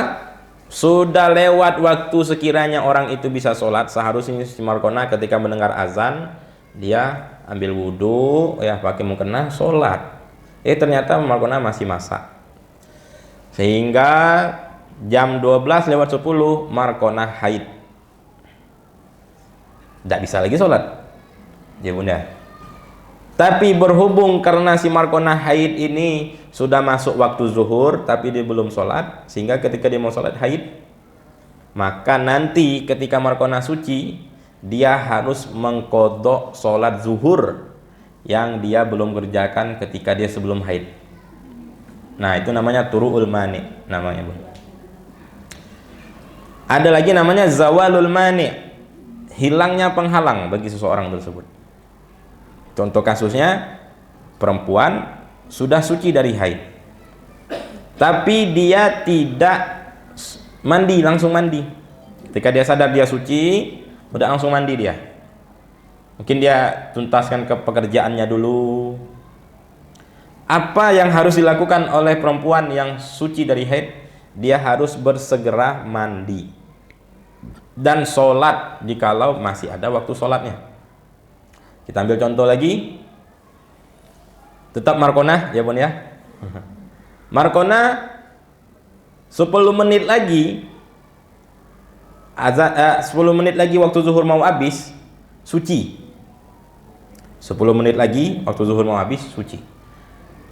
[SPEAKER 2] sudah lewat waktu sekiranya orang itu bisa sholat. Seharusnya si markonah ketika mendengar azan, dia ambil wudhu, ya pakai mukena, sholat. Ternyata markonah masih masak. Sehingga jam 12 lewat 10 markonah haid. Tidak bisa lagi sholat ya Bunda. Tapi berhubung karena si markonah haid ini sudah masuk waktu zuhur tapi dia belum sholat, sehingga ketika dia mau sholat haid, maka nanti ketika markonah suci dia harus mengkodok sholat zuhur yang dia belum kerjakan ketika dia sebelum haid. Nah itu namanya turu'ul mani namanya Bun. Ada lagi namanya zawalul mani, hilangnya penghalang bagi seseorang tersebut. Contoh kasusnya, perempuan sudah suci dari haid, tapi dia tidak mandi, langsung mandi. Ketika dia sadar dia suci, udah langsung mandi dia. Mungkin dia tuntaskan ke pekerjaannya dulu. Apa yang harus dilakukan oleh perempuan yang suci dari haid? Dia harus bersegera mandi dan sholat jikalau masih ada waktu sholatnya. Kita ambil contoh lagi. Tetap Markonah ya bun ya. Markonah 10 menit lagi azan, 10 menit lagi waktu zuhur mau habis, suci. 10 menit lagi waktu zuhur mau habis, suci.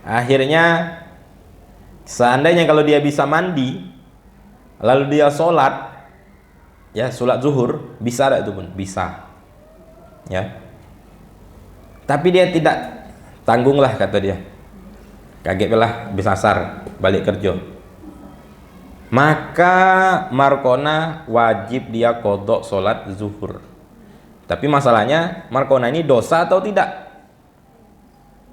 [SPEAKER 2] Akhirnya seandainya kalau dia bisa mandi lalu dia sholat, ya sholat zuhur, bisa tak itu pun? Bisa, ya. Tapi dia tidak, tanggunglah kata dia, kaget lah habis asar balik kerja, maka Markona wajib dia kodok sholat zuhur. Tapi masalahnya Markona ini dosa atau tidak?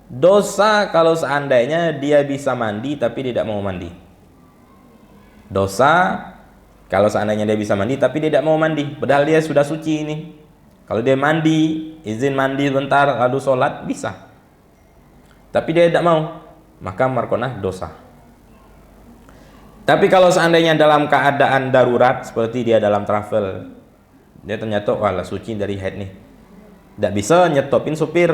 [SPEAKER 2] Dosa kalau seandainya dia bisa mandi tapi tidak mau mandi. Dosa kalau seandainya dia bisa mandi tapi tidak mau mandi, padahal dia sudah suci ini. Kalau dia mandi, izin mandi bentar lalu sholat, bisa. Tapi dia tidak mau, maka Markonah dosa. Tapi kalau seandainya dalam keadaan darurat, seperti dia dalam travel, dia ternyata walah suci dari haid nih, tidak bisa nyetopin supir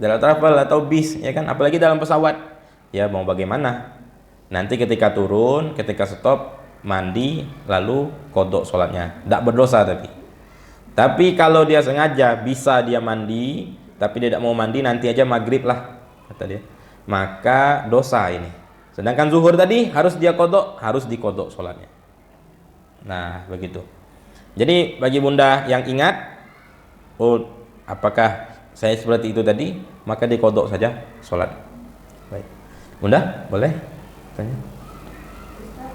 [SPEAKER 2] dalam travel atau bis, ya kan, apalagi dalam pesawat, ya mau bagaimana? Nanti ketika turun, ketika stop, mandi lalu kodok sholatnya, tidak berdosa. Tapi kalau dia sengaja bisa dia mandi tapi dia tidak mau mandi, nanti aja maghrib lah kata dia, maka dosa ini. Sedangkan zuhur tadi harus dia kodok, harus dikodok sholatnya. Nah begitu. Jadi bagi bunda yang ingat, oh apakah saya seperti itu tadi, maka dikodok saja sholat. Baik, bunda boleh tanya?
[SPEAKER 4] Ustaz,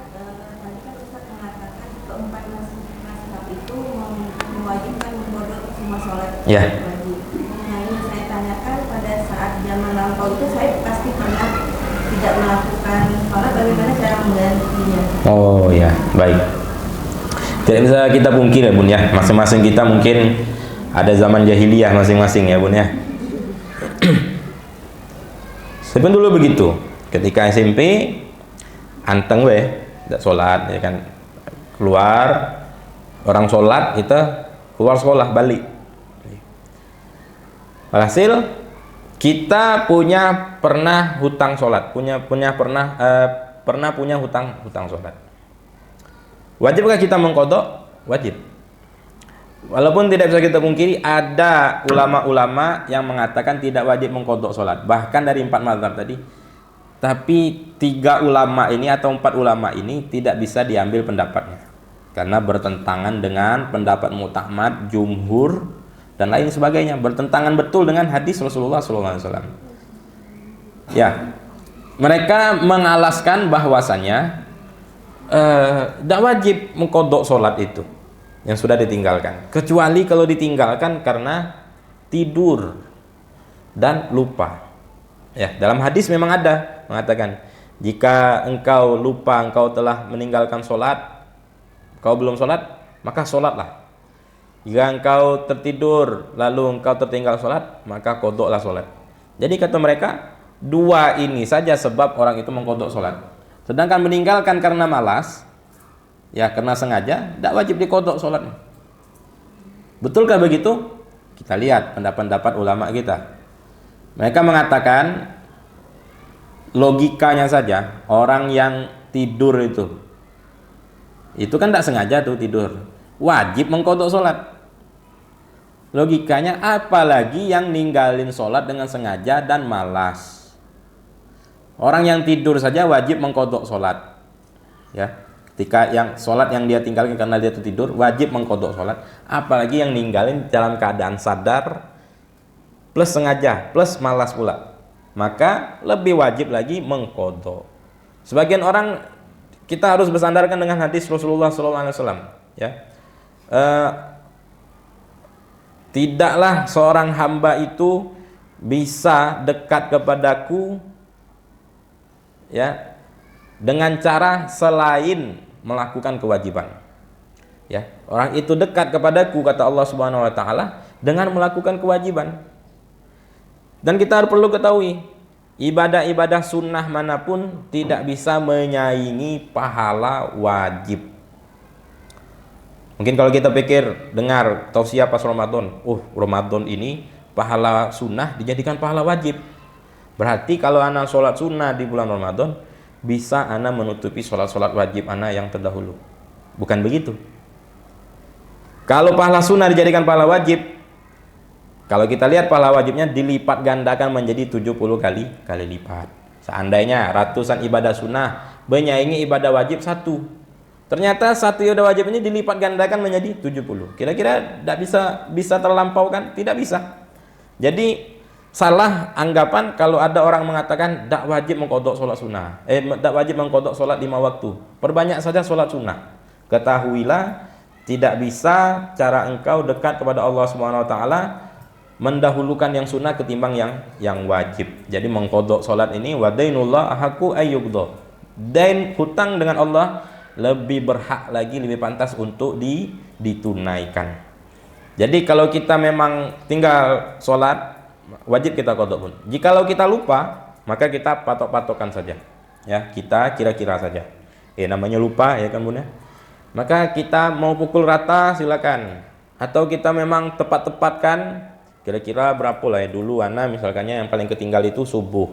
[SPEAKER 4] tadi kan Ustaz mengatakan keempat mazhab itu mewajibkan mengkodok semua sholat
[SPEAKER 2] Ya.
[SPEAKER 4] wajib. Nah ini saya tanyakan, pada saat zaman lampau itu saya pasti pernah tidak melakukan sholat, bagaimana cara menggantinya?
[SPEAKER 2] Oh ya, baik. Tidak bisa kita pungkiri ya bun ya, masing-masing kita mungkin ada zaman jahiliyah masing-masing ya bun ya. Sebenarnya dulu begitu, ketika SMP anteng tidak sholat, ya kan, keluar orang sholat, kita keluar sekolah balik. Alhasil kita pernah hutang sholat, pernah punya hutang sholat. Wajibkah kita mengkodok? Wajib. Walaupun tidak bisa kita pungkiri, ada ulama-ulama yang mengatakan tidak wajib mengkodok sholat, bahkan dari 4 mazhab tadi. Tapi 3 ulama ini atau 4 ulama ini tidak bisa diambil pendapatnya, karena bertentangan dengan pendapat mu'tamad, jumhur, dan lain sebagainya, bertentangan betul dengan hadis Rasulullah SAW. Ya, mereka mengalaskan bahwasanya tidak wajib mengkodok sholat itu yang sudah ditinggalkan, kecuali kalau ditinggalkan karena tidur dan lupa. Ya, dalam hadis memang ada mengatakan, jika engkau lupa, engkau telah meninggalkan sholat, kau belum sholat, maka sholatlah. Jika engkau tertidur lalu engkau tertinggal sholat, maka kodoklah sholat. Jadi kata mereka, 2 ini saja sebab orang itu mengkodok sholat. Sedangkan meninggalkan karena malas, ya karena sengaja, tidak wajib dikodok sholatnya. Betulkah begitu? Kita lihat pendapat ulama kita. Mereka mengatakan logikanya saja, orang yang tidur itu kan tidak sengaja tuh tidur, wajib mengkodok sholat. Logikanya, apalagi yang ninggalin sholat dengan sengaja dan malas. Orang yang tidur saja wajib mengkodok sholat, ya. Ketika yang sholat yang dia tinggalkan karena dia tidur, wajib mengkodok sholat. Apalagi yang ninggalin dalam keadaan sadar plus sengaja plus malas pula, maka lebih wajib lagi mengkodok. Sebagian orang, kita harus bersandarkan dengan hadis Rasulullah SAW, ya. Tidaklah seorang hamba itu bisa dekat kepadaku, ya, dengan cara selain melakukan kewajiban. Ya, orang itu dekat kepadaku, kata Allah Subhanahu wa taala, dengan melakukan kewajiban. Dan kita perlu ketahui, ibadah-ibadah sunnah manapun tidak bisa menyaingi pahala wajib. Mungkin kalau kita pikir, dengar tausiah pas Ramadan, Ramadan ini pahala sunnah dijadikan pahala wajib. Berarti kalau ana sholat sunnah di bulan Ramadan, bisa ana menutupi sholat-sholat wajib ana yang terdahulu. Bukan begitu. Kalau pahala sunnah dijadikan pahala wajib, kalau kita lihat pahala wajibnya dilipat gandakan menjadi 70 kali lipat. Seandainya ratusan ibadah sunnah menyaingi ibadah wajib satu, ternyata satu ibadah wajib ini dilipat gandakan menjadi 70. Kira-kira tidak bisa terlampau kan? Tidak bisa. Jadi salah anggapan kalau ada orang mengatakan tidak wajib mengqadha sholat sunnah, tidak wajib mengqadha sholat 5 waktu, perbanyak saja sholat sunnah. Ketahuilah, tidak bisa cara engkau dekat kepada Allah Subhanahu wa taala mendahulukan yang sunnah ketimbang yang wajib. Jadi mengqadha salat ini wadainullah ahaqu ayyuqdha. Dan hutang dengan Allah lebih berhak lagi, lebih pantas untuk ditunaikan. Jadi kalau kita memang tinggal salat wajib kita qadha pun. Jikalau kita lupa, maka kita patok-patokan saja. Ya, kita kira-kira saja. Namanya lupa ya kan Bunda. Maka kita mau pukul rata silakan, atau kita memang tepat-tepatkan kira-kira berapa lah ya. Dulu ana misalkannya yang paling ketinggal itu subuh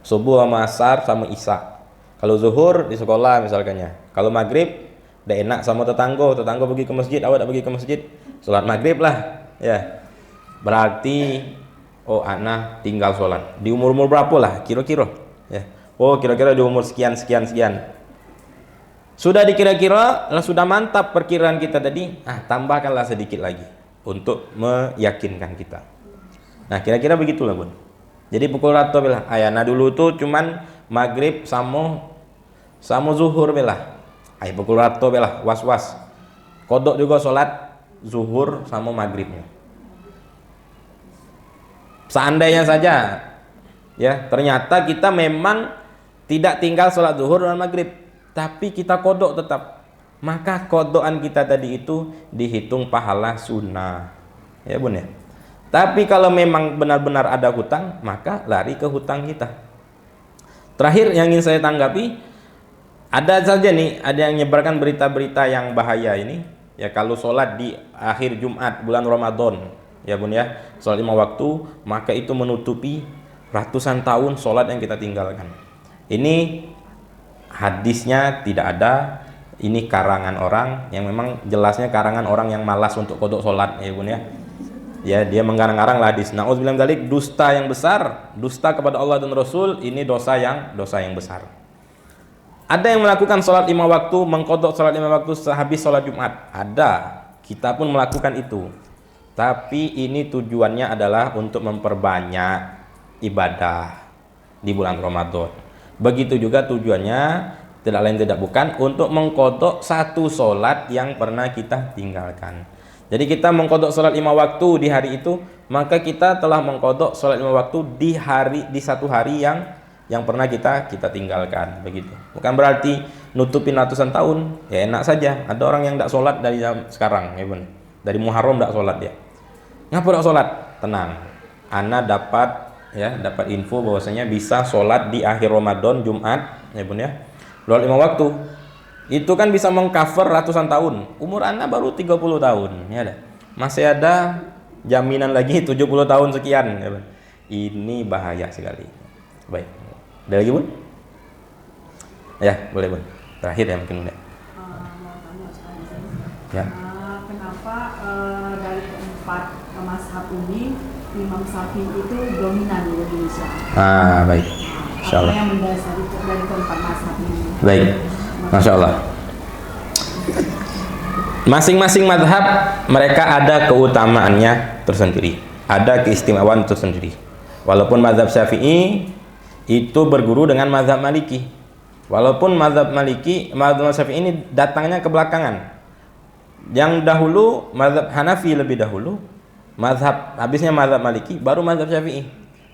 [SPEAKER 2] sama asar sama isya. Kalau zuhur di sekolah misalkannya, kalau maghrib udah enak sama tetangga pergi ke masjid, awak tak pergi ke masjid, sholat maghrib lah ya. Berarti ana tinggal sholat di umur berapa lah kira-kira ya. Kira-kira di umur sekian. Sudah dikira-kira, sudah mantap perkiraan kita tadi, tambahkanlah sedikit lagi untuk meyakinkan kita. Nah, kira-kira begitulah Bun. Jadi pukul rata belah. Ayana dulu tuh cuman maghrib sama zuhur belah. Pukul rata belah, was-was. Kodok juga sholat zuhur sama maghribnya. Seandainya saja, ya ternyata kita memang tidak tinggal sholat zuhur dan maghrib, tapi kita kodok tetap, maka kodokan kita tadi itu dihitung pahala sunnah, ya Bun ya. Tapi kalau memang benar-benar ada hutang, maka lari ke hutang kita. Terakhir yang ingin saya tanggapi, ada saja nih, ada yang nyebarkan berita-berita yang bahaya ini. Ya kalau sholat di akhir Jumat bulan Ramadan, ya Bun ya, sholat 5 waktu, maka itu menutupi ratusan tahun sholat yang kita tinggalkan. Ini hadisnya tidak ada, ini karangan orang yang memang jelasnya karangan orang yang malas untuk qadha sholat, ya Bun ya. Ya, dia mengarang-arang hadis. Nauzubillah min dzalik, dusta yang besar, dusta kepada Allah dan Rasul, ini dosa yang besar. Ada yang melakukan sholat 5 waktu, mengqadha sholat 5 waktu sehabis sholat Jumat. Ada, kita pun melakukan itu. Tapi ini tujuannya adalah untuk memperbanyak ibadah di bulan Ramadan. Begitu juga tujuannya tidak lain tidak bukan untuk mengqadha satu sholat yang pernah kita tinggalkan. Jadi kita mengqadha sholat 5 waktu di hari itu, maka kita telah mengqadha sholat 5 waktu di satu hari yang pernah kita tinggalkan, begitu. Bukan berarti nutupin ratusan tahun, ya enak saja. Ada orang yang tidak sholat dari sekarang, ya Bun. Dari Muharram tidak sholat dia. Ngapa tidak sholat? Tenang, ana dapat info bahwasanya bisa sholat di akhir Ramadan Jumat, ya Bun ya. Sholat 5 waktu itu kan bisa mengcover ratusan tahun. Umur ana baru 30 tahun, ya ada. Masih ada jaminan lagi 70 tahun sekian, ya Bun. Ini bahaya sekali. Baik. Ada lagi Bun? Ya, boleh Bun. Terakhir ya mungkin Bun.
[SPEAKER 5] Mau tanya sekali.
[SPEAKER 2] Ya.
[SPEAKER 5] Kenapa dari keempat mazhab ini Imam Syafi'i itu dominan di Indonesia?
[SPEAKER 2] Baik. Insyaallah.
[SPEAKER 5] Apa yang mendasari dari keempat mazhab ini?
[SPEAKER 2] Baik. Masya Allah. Masing-masing mazhab mereka ada keutamaannya tersendiri, ada keistimewaan tersendiri. Walaupun mazhab Syafi'i itu berguru dengan mazhab Maliki, walaupun mazhab Syafi'i ini datangnya ke belakangan. Yang dahulu mazhab Hanafi lebih dahulu, habisnya mazhab Maliki, baru mazhab Syafi'i.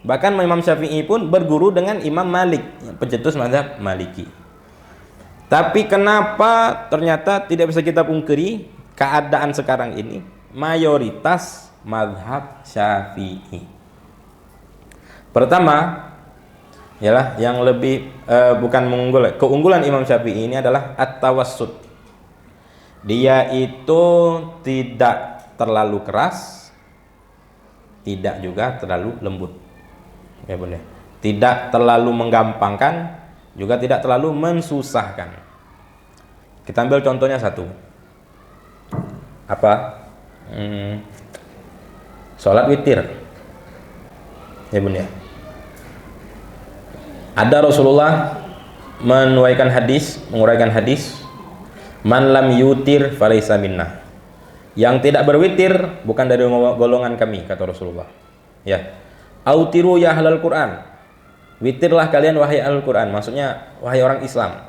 [SPEAKER 2] Bahkan Imam Syafi'i pun berguru dengan Imam Malik, pencetus mazhab Maliki. Tapi kenapa ternyata tidak bisa kita pungkiri keadaan sekarang ini mayoritas mazhab Syafi'i. Pertama, ialah yang lebih bukan mengunggul, keunggulan Imam Syafi'i ini adalah at-tawassut. Dia itu tidak terlalu keras, tidak juga terlalu lembut. Ya Bun ya. Tidak terlalu menggampangkan, juga tidak terlalu mensusahkan. Kita ambil contohnya satu. Apa? Sholat witir. Ya Bun ya. Ada Rasulullah menguraikan hadis, man lam yutir falaisa minnah. Yang tidak berwitir bukan dari golongan kami, kata Rasulullah. Ya. Autiru ya ahlal Quran. Witirlah kalian wahai ahlul Quran, maksudnya wahai orang Islam,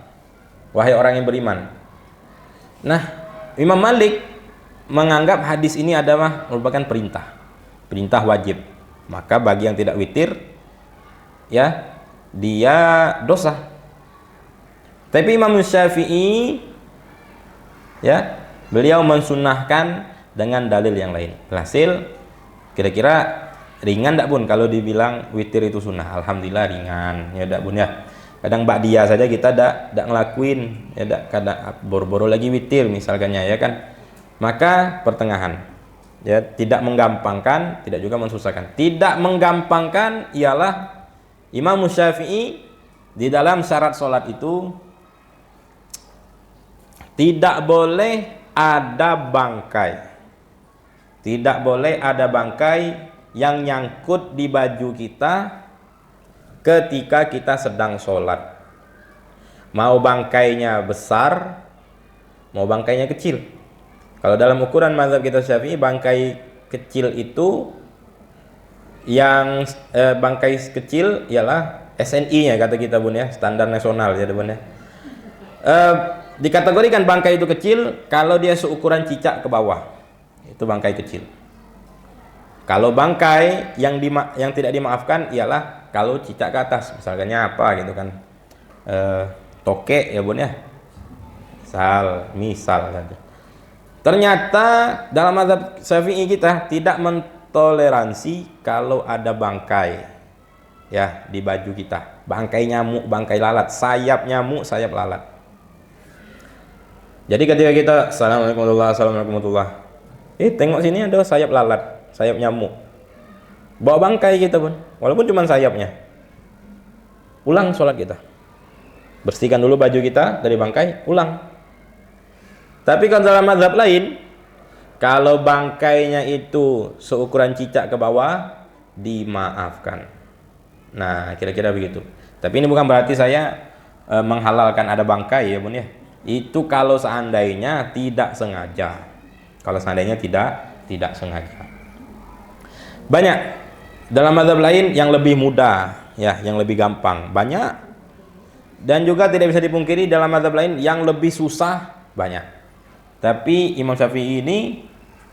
[SPEAKER 2] wahai orang yang beriman. Nah, Imam Malik menganggap hadis ini adalah merupakan perintah wajib. Maka bagi yang tidak witir, ya, dia dosa. Tapi Imam Syafi'i, ya, beliau mensunnahkan dengan dalil yang lain. Hasil kira-kira ringan tak Bun kalau dibilang witir itu sunnah? Alhamdulillah ringan, ya tak Bun ya. Kadang ba'diyah saja kita tak ngelakuin, ya tak, kadang boro-boro lagi witir misalkannya, ya kan. Maka pertengahan, ya, tidak menggampangkan, tidak juga mensusahkan. Tidak menggampangkan ialah Imam Syafi'i di dalam syarat sholat itu tidak boleh ada bangkai. Tidak boleh ada bangkai yang nyangkut di baju kita ketika kita sedang sholat. Mau bangkainya besar, mau bangkainya kecil. Kalau dalam ukuran mazhab kita Syafi'i, bangkai kecil itu yang bangkai kecil ialah SNI-nya kata kita Bun ya, standar nasional ya Bun ya. Dikategorikan bangkai itu kecil kalau dia seukuran cicak ke bawah, itu bangkai kecil. Kalau bangkai yang tidak dimaafkan ialah kalau cicak ke atas, misalnya apa gitu kan, tokek ya Bun ya, misal gitu. Ternyata dalam mazhab Syafi'i kita tidak toleransi kalau ada bangkai, ya, di baju kita. Bangkai nyamuk, bangkai lalat, sayap nyamuk, sayap lalat. Jadi ketika kita Assalamualaikum warahmatullahi, tengok sini ada sayap lalat, sayap nyamuk. Bawa bangkai kita Pun, walaupun cuma sayapnya. Ulang sholat kita. Bersihkan dulu baju kita dari bangkai, ulang. Tapi kalau dalam mazhab lain, kalau bangkainya itu seukuran cicak ke bawah, dimaafkan. Nah, kira-kira begitu. Tapi ini bukan berarti saya menghalalkan ada bangkai ya Bun ya. Itu kalau seandainya tidak sengaja. Kalau seandainya tidak sengaja. Banyak dalam mazhab lain yang lebih mudah, ya, yang lebih gampang. Banyak. Dan juga tidak bisa dipungkiri dalam mazhab lain yang lebih susah, banyak. Tapi Imam Syafi'i ini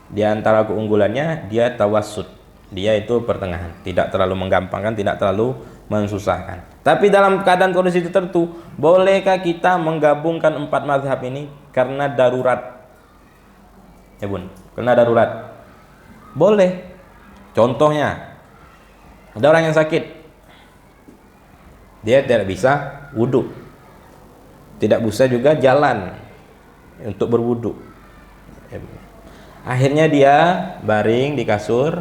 [SPEAKER 2] di antara keunggulannya dia tawassut. Dia itu pertengahan, tidak terlalu menggampangkan, tidak terlalu mensusahkan. Tapi dalam keadaan kondisi tertentu, bolehkah kita menggabungkan 4 mazhab ini karena darurat? Ya Bun, karena darurat. Boleh. Contohnya, ada orang yang sakit. Dia tidak bisa wudhu. Tidak bisa juga jalan untuk berwudhu. Akhirnya dia baring di kasur,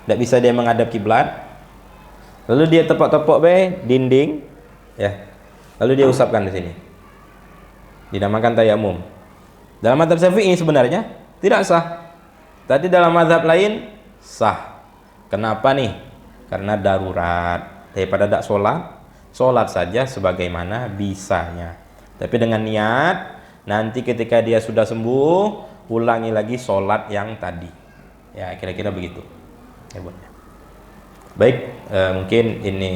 [SPEAKER 2] tidak bisa dia menghadap kiblat. Lalu dia tepok-tepok dinding, ya. Lalu dia usapkan di sini. Dinamakan tayamum. Dalam mazhab Syafi'i sebenarnya tidak sah. Tadi dalam mazhab lain sah. Kenapa nih? Karena darurat. Daripada tidak sholat saja sebagaimana bisanya. Tapi dengan niat, nanti ketika dia sudah sembuh, ulangi lagi sholat yang tadi. Ya, kira-kira begitu. Ya, Bun. Baik, mungkin ini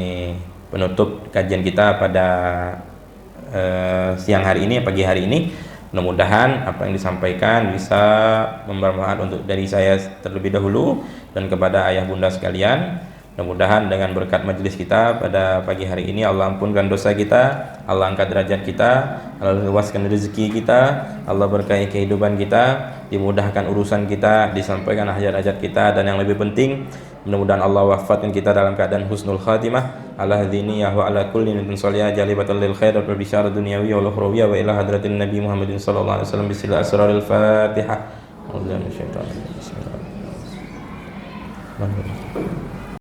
[SPEAKER 2] penutup kajian kita pada siang hari ini, pagi hari ini. Mudah-mudahan apa yang disampaikan bisa bermanfaat untuk dari saya terlebih dahulu dan kepada ayah bunda sekalian. Mudah-mudahan dengan berkat majelis kita pada pagi hari ini Allah ampunkan dosa kita, Allah angkat derajat kita, Allah luaskan rezeki kita, Allah berkahi kehidupan kita, dimudahkan urusan kita, disampaikan hajat-hajat kita, dan yang lebih penting mudah-mudahan Allah wafatkan kita dalam keadaan husnul khatimah ala hadziniyah wa ala kulli niyatin shalihah jalibatan lil khair wa bisyara dunyawiyya wal ukhrawiyya wa ila hadratin nabi Muhammadin sallallahu alaihi wasallam bisil asraril fatihah. Bismillahirrahmanirrahim.